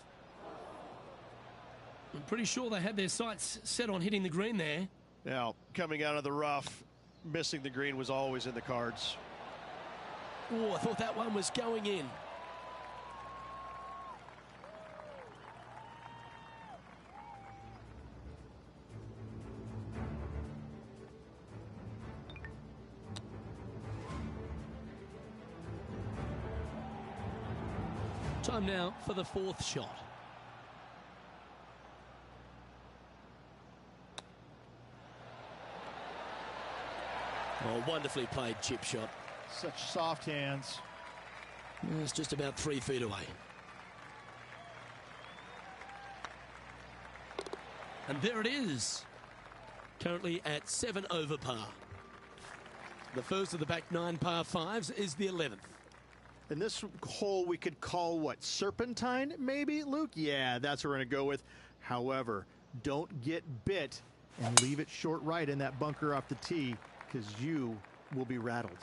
I'm pretty sure they had their sights set on hitting the green there. Now, coming out of the rough, missing the green was always in the cards. Oh, I thought that one was going in. Time now for the 4th shot. Oh, wonderfully played chip shot. Such soft hands. It's just about 3 feet away. And there it is. Currently at 7 over par. The first of the back 9 par 5s is the 11th. And this hole we could call what, serpentine maybe, Luke? Yeah, that's what we're going to go with. However, don't get bit and leave it short right in that bunker off the tee, because you will be rattled.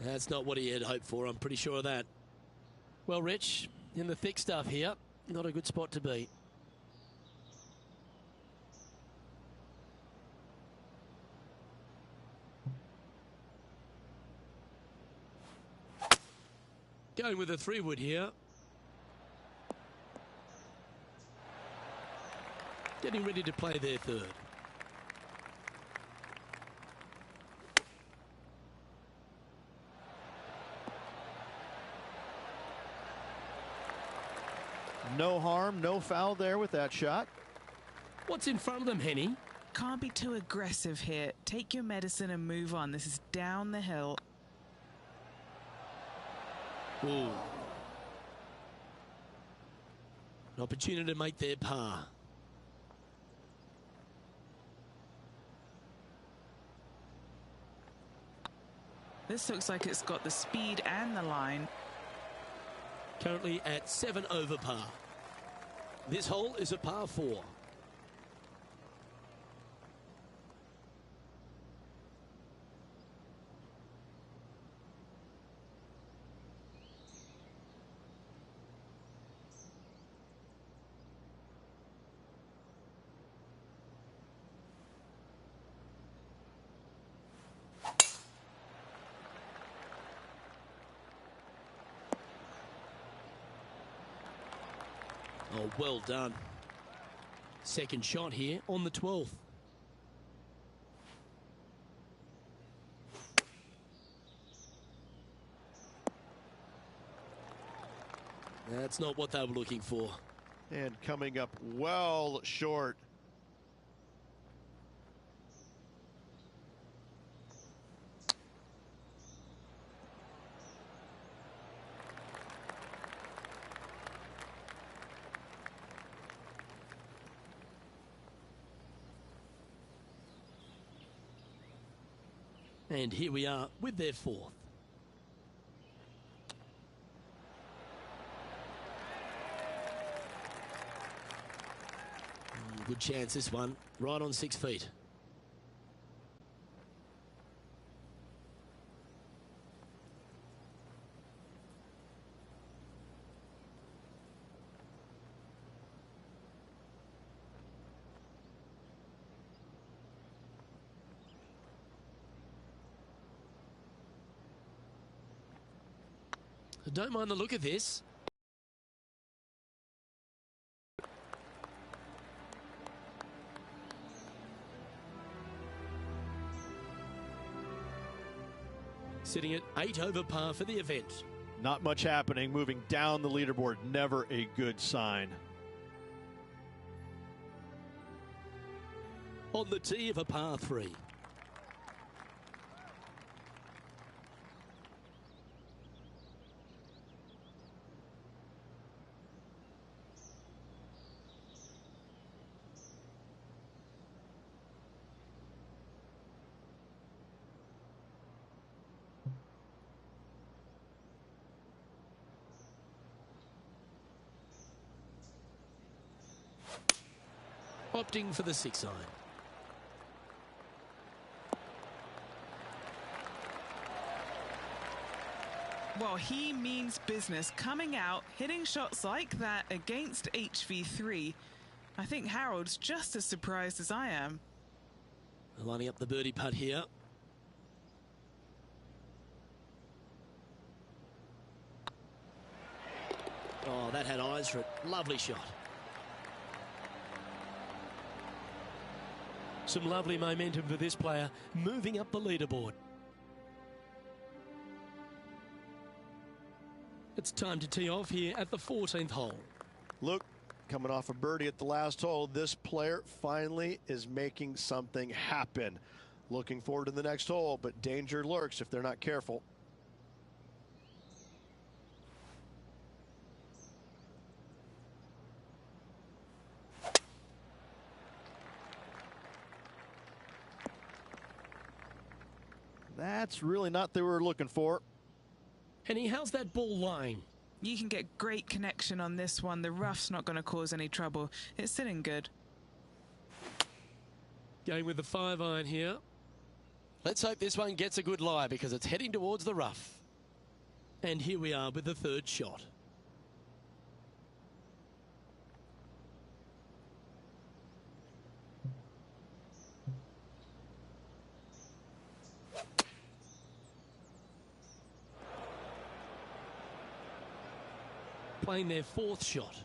That's not what he had hoped for, I'm pretty sure of that. Well, Rich, in the thick stuff here, not a good spot to be. Going with a 3-wood here. Getting ready to play their 3rd. No harm, no foul there with that shot. What's in front of them, Henny? Can't be too aggressive here. Take your medicine and move on. This is down the hill. Ooh. An opportunity to make their par. This looks like it's got the speed and the line. Currently at 7 over par. This hole is a par 4. Oh, well done. Second shot here on the 12th. That's not what they were looking for. And coming up well short. And here we are with their fourth. Good chance this one, right on 6 feet. I don't mind the look of this. Sitting at 8 over par for the event. Not much happening, moving down the leaderboard, never a good sign. On the tee of a par 3. Opting for the 6 iron. Well, he means business. Coming out, hitting shots like that against HV3. I think Harold's just as surprised as I am. Lining up the birdie putt here. Oh, that had eyes for it. Lovely shot. Some lovely momentum for this player, moving up the leaderboard. It's time to tee off here at the 14th hole. Luke, coming off a birdie at the last hole, this player finally is making something happen. Looking forward to the next hole, but danger lurks if they're not careful. That's really not what they were looking for. Henny, how's that ball lying? You can get great connection on this one. The rough's not going to cause any trouble. It's sitting good. Going with the 5 iron here. Let's hope this one gets a good lie because it's heading towards the rough. And here we are with the 3rd shot. Playing their 4th shot.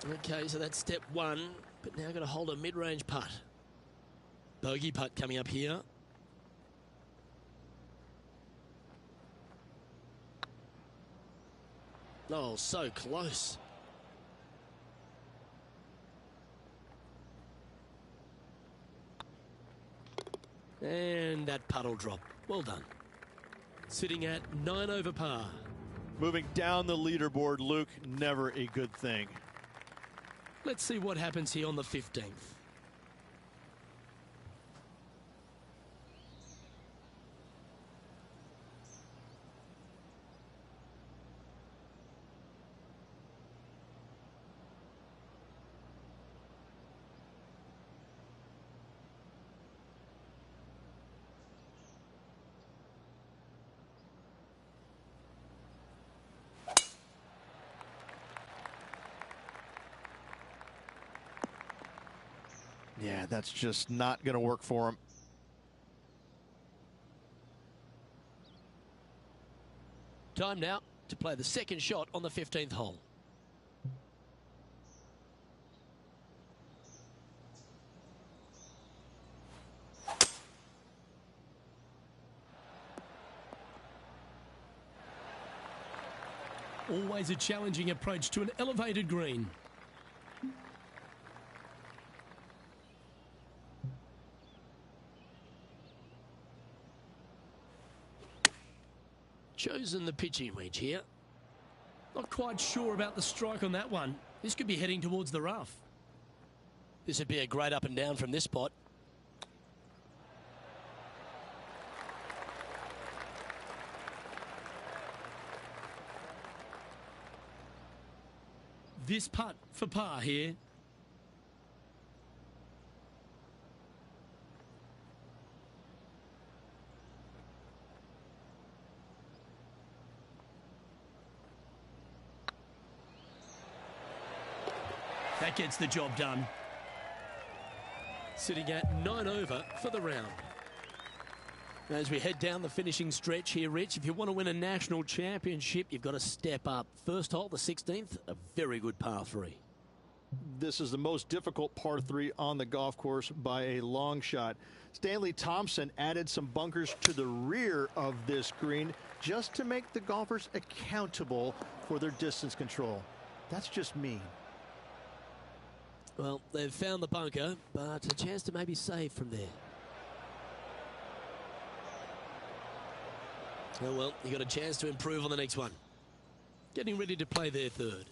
Okay, so that's step 1, but now got to hold a mid-range putt. Bogey putt coming up here. Oh, so close. And that puddle drop. Well done. Sitting at 9 over par. Moving down the leaderboard, Luke, never a good thing. Let's see what happens here on the 15th. Yeah, that's just not going to work for him. Time now to play the 2nd shot on the 15th hole. Always a challenging approach to an elevated green. Chosen the pitching wedge here. Not quite sure about the strike on that one. This could be heading towards the rough. This would be a great up and down from this spot. This putt for par here. That gets the job done. Sitting at 9 over for the round. As we head down the finishing stretch here, Rich, if you want to win a national championship, you've got to step up. First hole, the 16th, a very good par 3. This is the most difficult par 3 on the golf course by a long shot. Stanley Thompson added some bunkers to the rear of this green just to make the golfers accountable for their distance control. That's just mean. Well, they've found the bunker, but a chance to maybe save from there. Oh well, you got a chance to improve on the next one. Getting ready to play their third.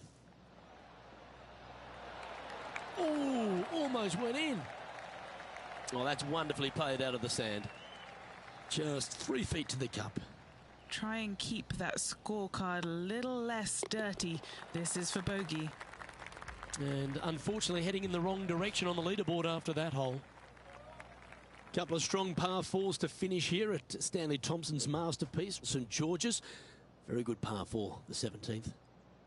Oh, almost went in. Well, that's wonderfully played out of the sand. Just 3 feet to the cup. Try and keep that scorecard a little less dirty. This is for bogey. And unfortunately heading in the wrong direction on the leaderboard after that hole. Couple of strong par 4s to finish here at Stanley Thompson's masterpiece, St George's. Very good par 4, the 17th.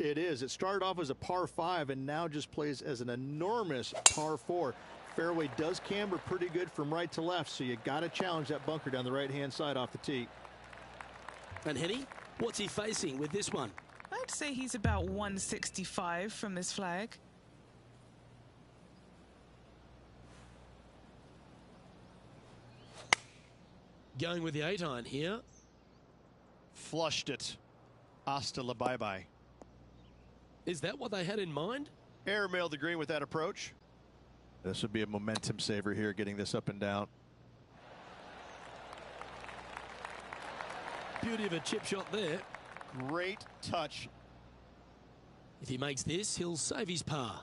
It is. It started off as a par 5 and now just plays as an enormous par 4. Fairway does camber pretty good from right to left, so you got to challenge that bunker down the right-hand side off the tee. And Henny, what's he facing with this one? I'd say he's about 165 from this flag. Going with the 8-iron here. Flushed it. Hasta la bye-bye. Is that what they had in mind? Airmailed the green with that approach. This would be a momentum saver here, getting this up and down. Beauty of a chip shot there. Great touch. If he makes this, he'll save his par.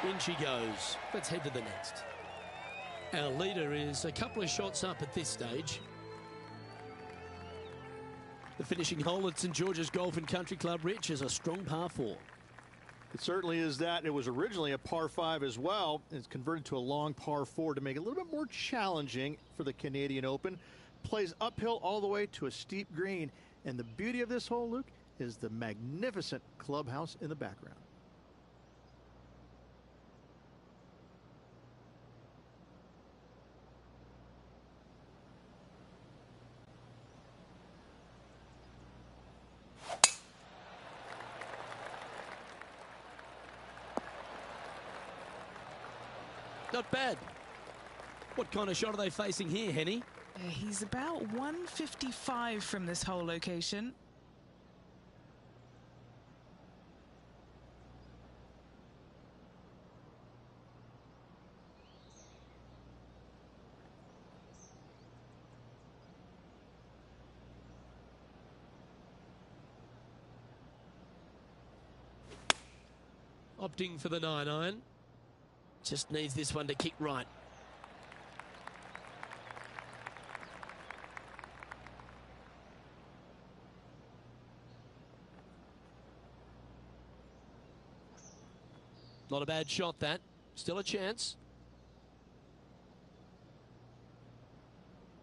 In she goes. Let's head to the next. Our leader is a couple of shots up at this stage. The finishing hole at St George's Golf and Country Club, Rich, is a strong par 4. It certainly is that. It was originally a par 5 as well. It's converted to a long par 4 to make it a little bit more challenging for the Canadian Open. Plays uphill all the way to a steep green. And the beauty of this hole, Luke, is the magnificent clubhouse in the background. Not bad. What kind of shot are they facing here, Henny? He's about 155 from this hole location. Opting for the 9-iron. Just needs this one to kick right. Not a bad shot, that. Still a chance.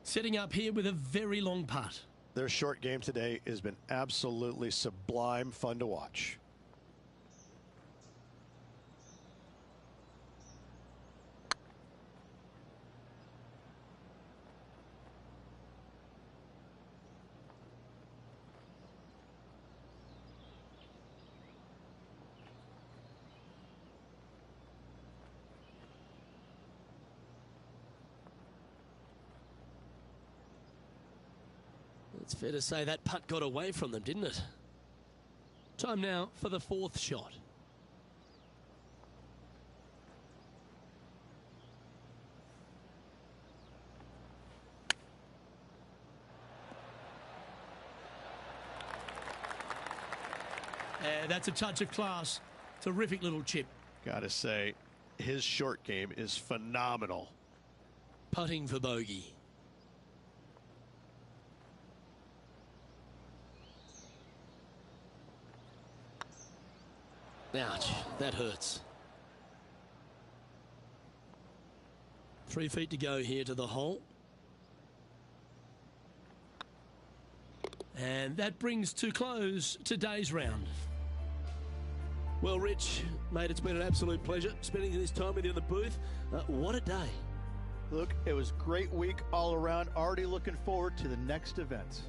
Setting up here with a very long putt. Their short game today has been absolutely sublime fun to watch. It's fair to say that putt got away from them, didn't it? Time now for the fourth shot. And that's a touch of class. Terrific little chip. Gotta say, his short game is phenomenal. Putting for bogey. Ouch, that hurts. 3 feet to go here to the hole. And that brings to close today's round. Well, Rich, mate, it's been an absolute pleasure spending this time with you in the booth. What a day. Look, it was a great week all around. Already looking forward to the next event.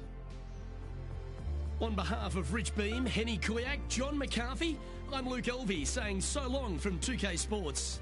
On behalf of Rich Beam, Henny Kuyak, John McCarthy, I'm Luke Elvey saying so long from 2K Sports.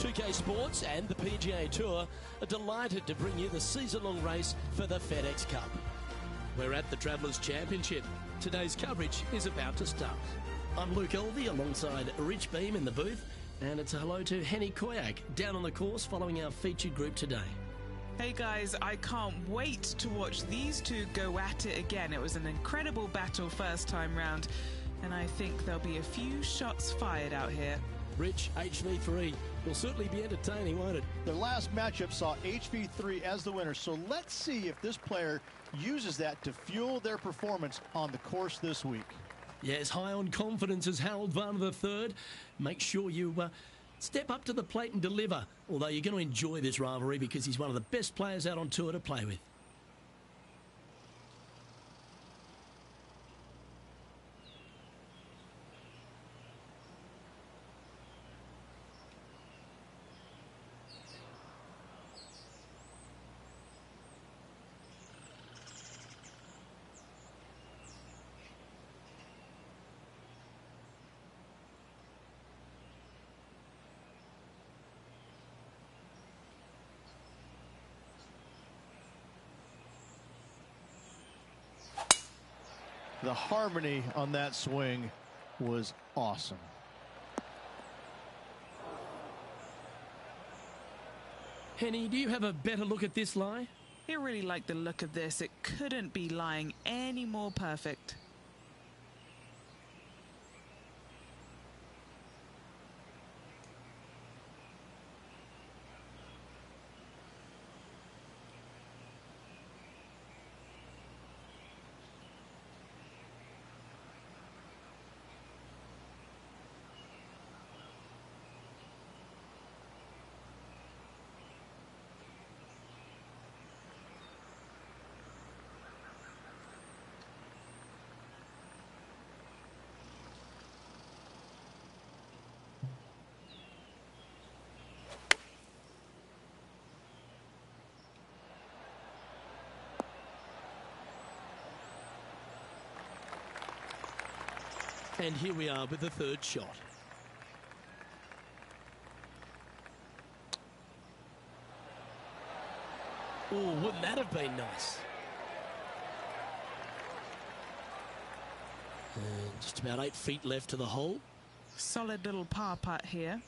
2K Sports and the PGA Tour are delighted to bring you the season-long race for the FedEx Cup. We're at the Travellers Championship. Today's coverage is about to start. I'm Luke Elvey alongside Rich Beam in the booth, and it's a hello to Henny Koyak down on the course following our featured group today. Hey guys, I can't wait to watch these two go at it again. It was an incredible battle first time round, and I think there'll be a few shots fired out here. Rich, HV3 will certainly be entertaining, won't it? Their last matchup saw HV3 as the winner, so let's see if this player uses that to fuel their performance on the course this week. Yes, high on confidence as Harold Varner III. Make sure you step up to the plate and deliver, although you're going to enjoy this rivalry because he's one of the best players out on tour to play with. The harmony on that swing was awesome. Henny, do you have a better look at this lie? I really like the look of this. It couldn't be lying any more perfect. And here we are with the third shot. Oh, wouldn't that have been nice? And just about 8 feet left to the hole. Solid little par putt here.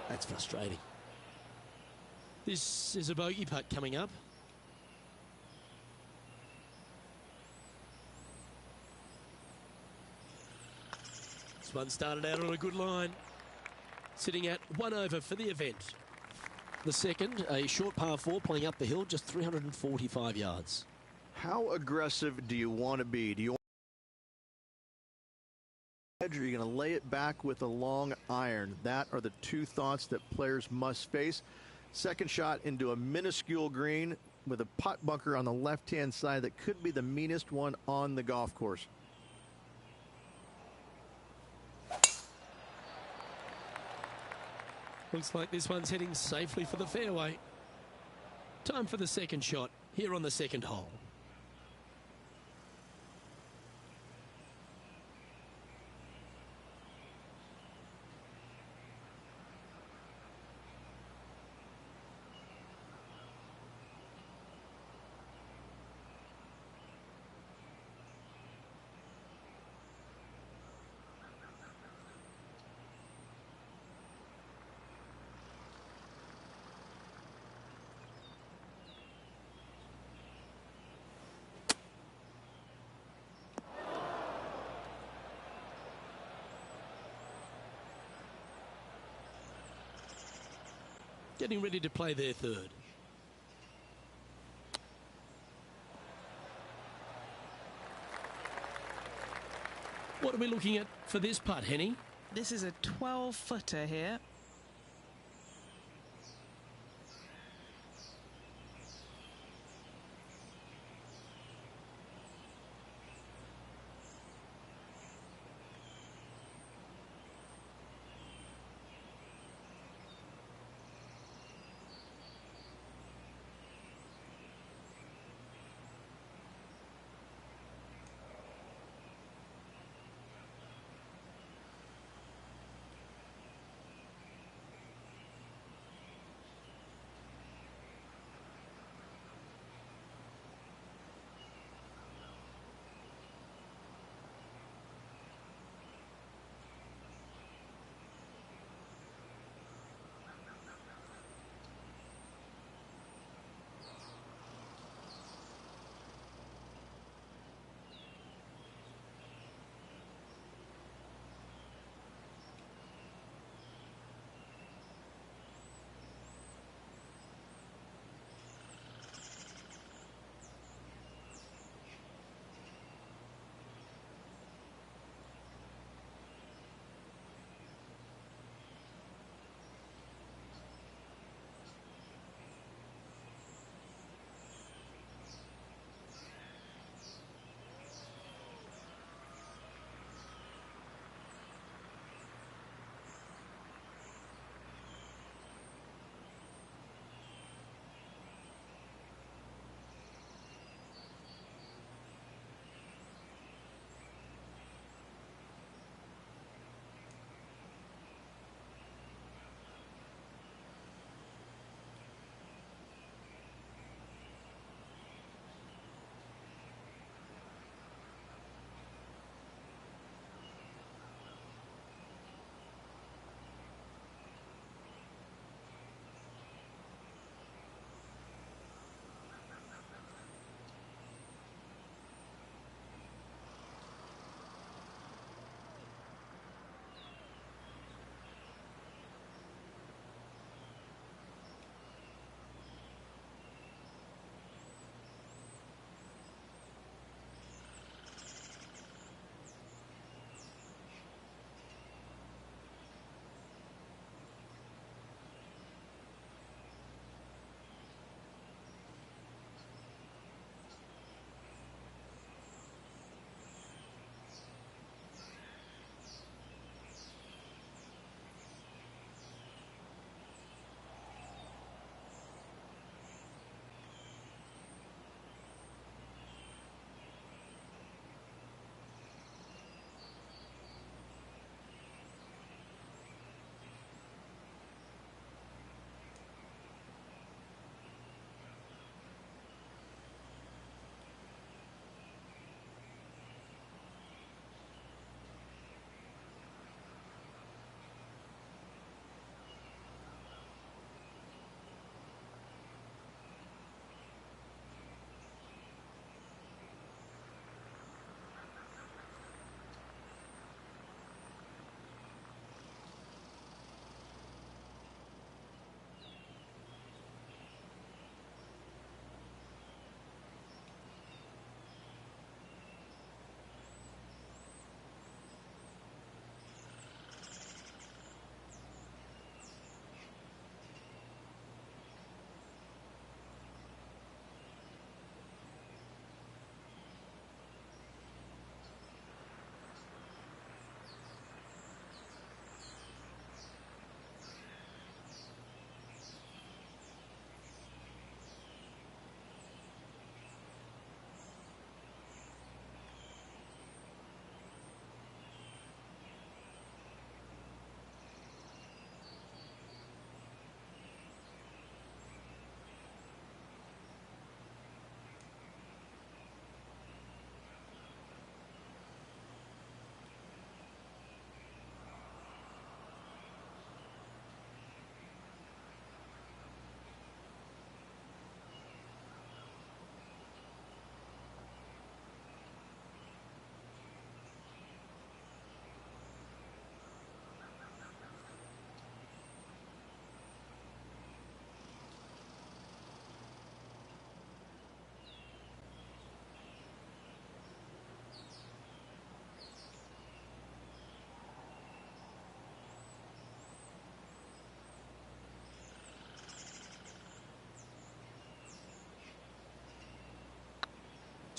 That's frustrating. This is a bogey putt coming up. This one started out on a good line. Sitting at 1 over for the event. The second, a short par 4 playing up the hill, just 345 yards. How aggressive do you want to be? Do you or are you going to lay it back with a long iron? That are the two thoughts that players must face. Second shot into a minuscule green with a putt bunker on the left-hand side that could be the meanest one on the golf course. Looks like this one's heading safely for the fairway. Time for the second shot here on the second hole. getting ready to play their third. What are we looking at for this putt, Henny? This is a 12-footer here.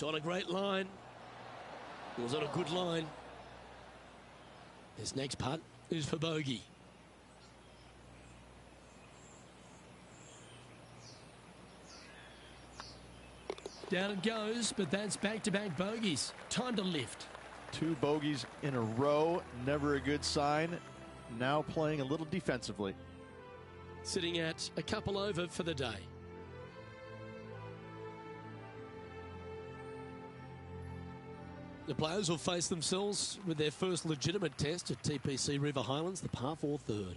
on a great line. It was on a good line. This next putt is for bogey. Down it goes, but that's back-to-back bogeys. Time to lift. 2 bogeys in a row, never a good sign. Now playing a little defensively. Sitting at a couple over for the day. The players will face themselves with their first legitimate test at TPC River Highlands, the par 4 third.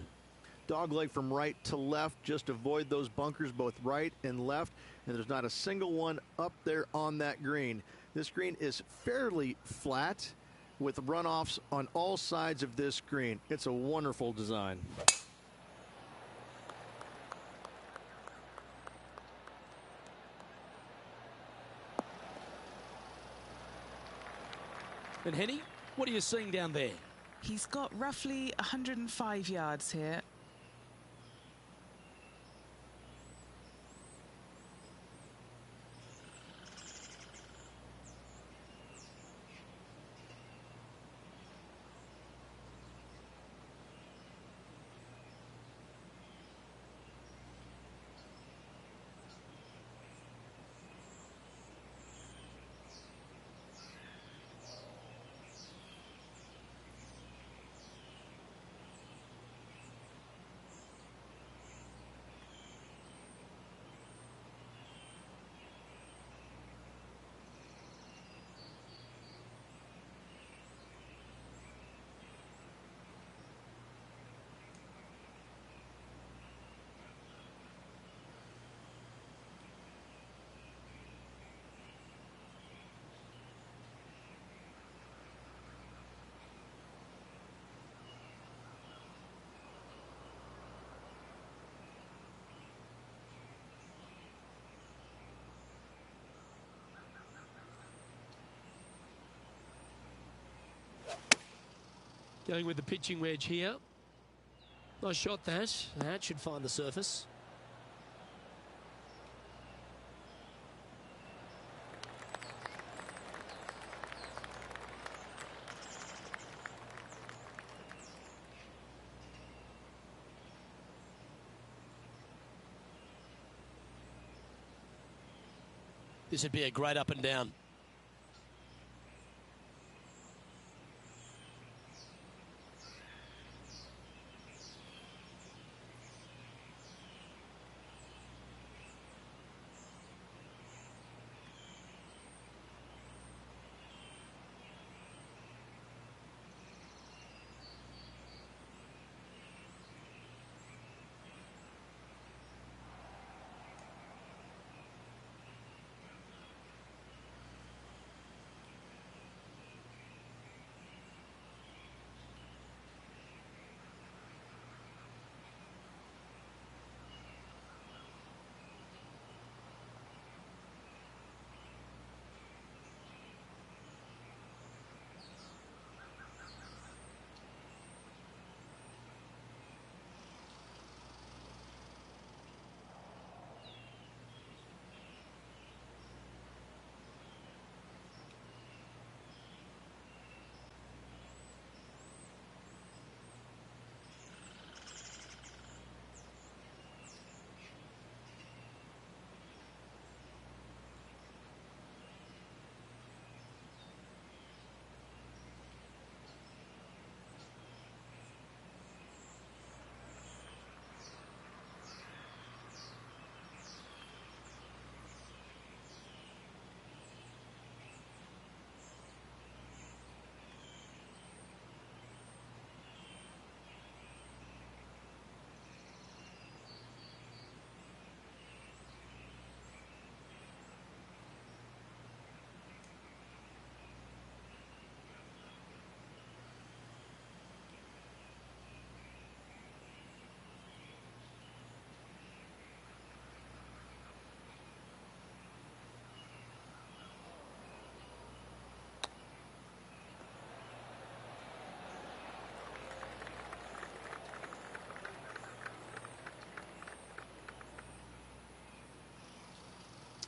Dogleg from right to left. Just avoid those bunkers both right and left. And there's not a single one up there on that green. This green is fairly flat with runoffs on all sides of this green. It's a wonderful design. And Henny, what are you seeing down there? He's got roughly 105 yards here. Going with the pitching wedge here. Nice shot that. That should find the surface. This would be a great up and down.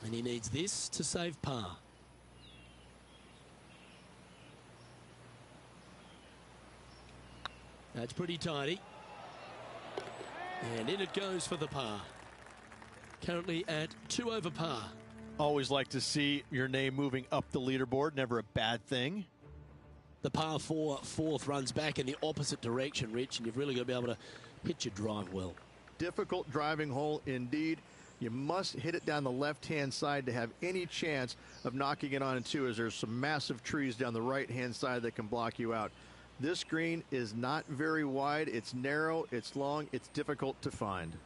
And he needs this to save par. That's pretty tidy. And in it goes for the par. Currently at 2 over par. Always like to see your name moving up the leaderboard. Never a bad thing. The par 4 fourth runs back in the opposite direction, Rich, and you've really got to be able to hit your drive well. Difficult driving hole indeed. You must hit it down the left-hand side to have any chance of knocking it on in two, as there's some massive trees down the right-hand side that can block you out. This green is not very wide. It's narrow, it's long, it's difficult to find.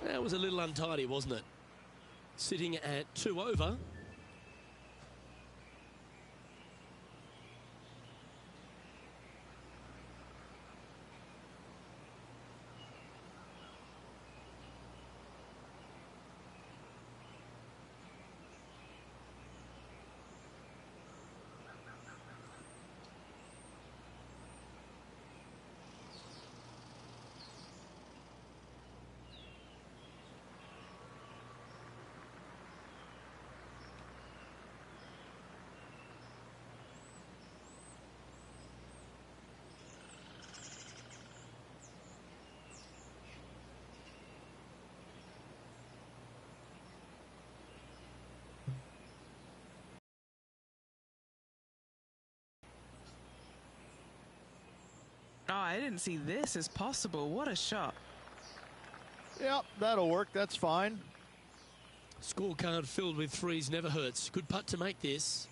That was a little untidy, wasn't it? Sitting at 2 over. Oh, I didn't see this as possible. What a shot. Yep, that'll work. That's fine. Scorecard filled with threes never hurts. Good putt to make this.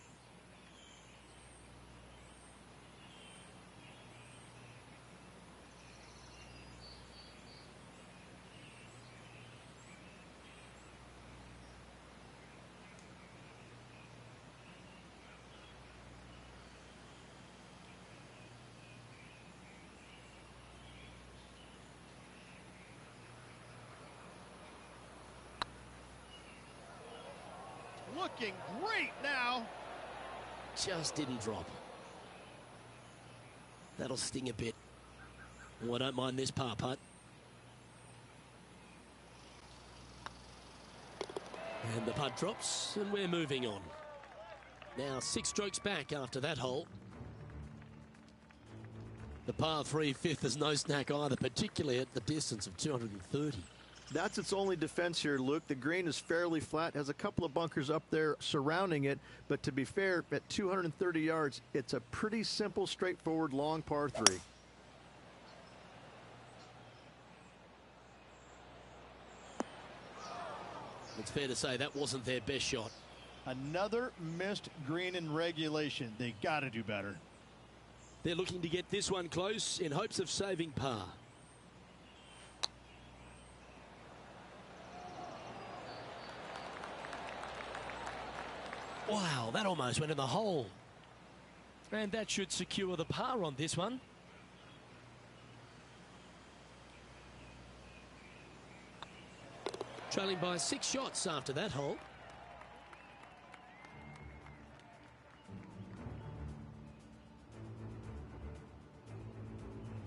Looking great now. Just didn't drop. That'll sting a bit. Oh, I don't mind this par putt. And the putt drops, and we're moving on. Now 6 strokes back after that hole. The par 3 fifth is no snack either, particularly at the distance of 230. That's its only defense here, Luke. The green is fairly flat, has a couple of bunkers up there surrounding it, but to be fair, at 230 yards, it's a pretty simple, straightforward, long par 3. It's fair to say that wasn't their best shot. Another missed green in regulation. They got to do better. They're looking to get this one close in hopes of saving par. Wow, that almost went in the hole. And that should secure the par on this one. Trailing by 6 shots after that hole.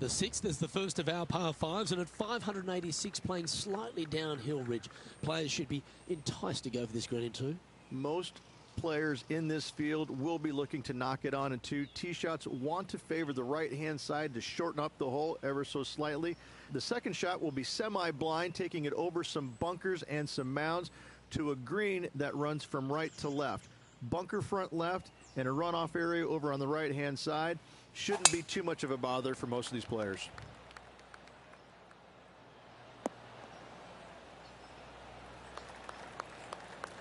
The 6th is the first of our par 5s, and at 586 playing slightly downhill, Rich, players should be enticed to go for this green in 2. Most players in this field will be looking to knock it on in 2. Tee shots want to favor the right-hand side to shorten up the hole ever so slightly. The second shot will be semi-blind, taking it over some bunkers and some mounds to a green that runs from right to left. Bunker front left and a runoff area over on the right-hand side. Shouldn't be too much of a bother for most of these players.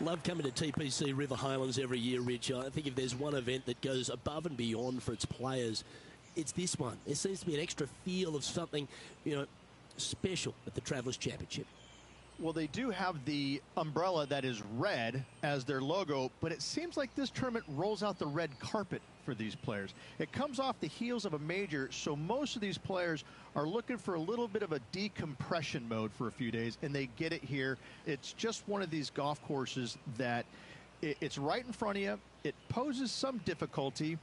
Love coming to TPC River Highlands every year, Rich. I think if there's one event that goes above and beyond for its players, it's this one. There seems to be an extra feel of something, special at the Travelers Championship. Well, they do have the umbrella that is red as their logo, but it seems like this tournament rolls out the red carpet for these players. It comes off the heels of a major, so most of these players are looking for a little bit of a decompression mode for a few days, and they get it here. It's just one of these golf courses that it's right in front of you. It poses some difficulty,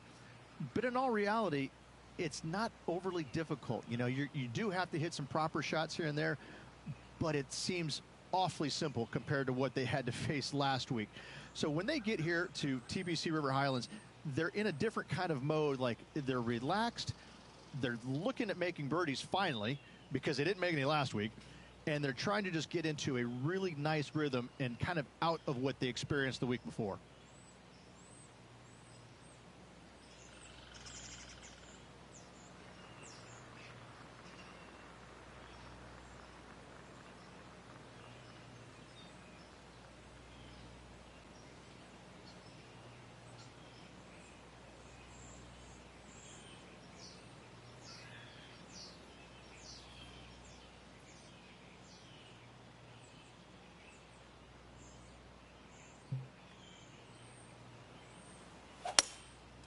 but in all reality, it's not overly difficult. You do have to hit some proper shots here and there, but it seems awfully simple compared to what they had to face last week. So when they get here to TPC River Highlands, they're in a different kind of mode. Like, they're relaxed. They're looking at making birdies finally, because they didn't make any last week. And they're trying to just get into a really nice rhythm and kind of out of what they experienced the week before.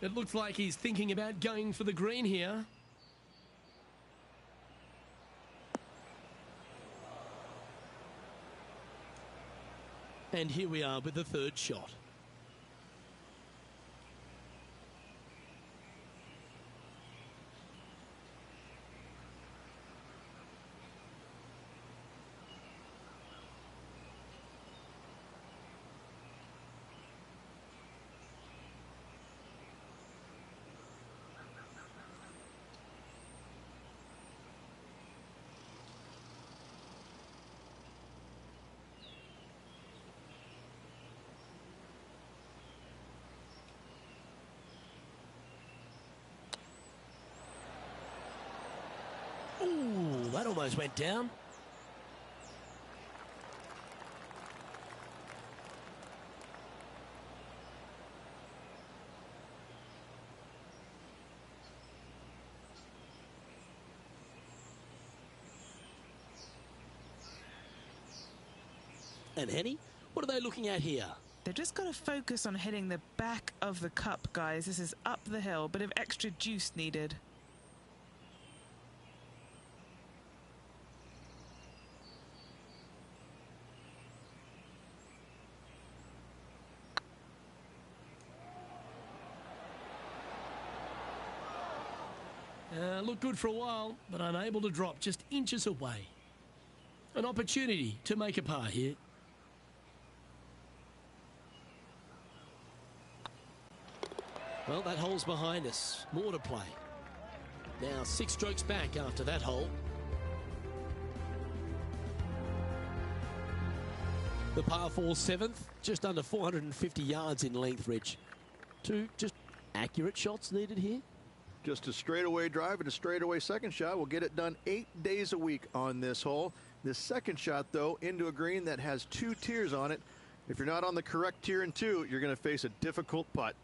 It looks like he's thinking about going for the green here. And here we are with the third shot. Ooh, that almost went down. And Henny, what are they looking at here? They've just got to focus on hitting the back of the cup, guys. This is up the hill, bit of extra juice needed. Looked good for a while, but unable to drop just inches away. An opportunity to make a par here. Well, that hole's behind us. More to play. Now 6 strokes back after that hole. The par 4 7th, just under 450 yards in length, Rich. 2 just accurate shots needed here. Just a straightaway drive and a straightaway second shot will get it done 8 days a week on this hole. This second shot, though, into a green that has 2 tiers on it. If you're not on the correct tier in 2, you're going to face a difficult putt.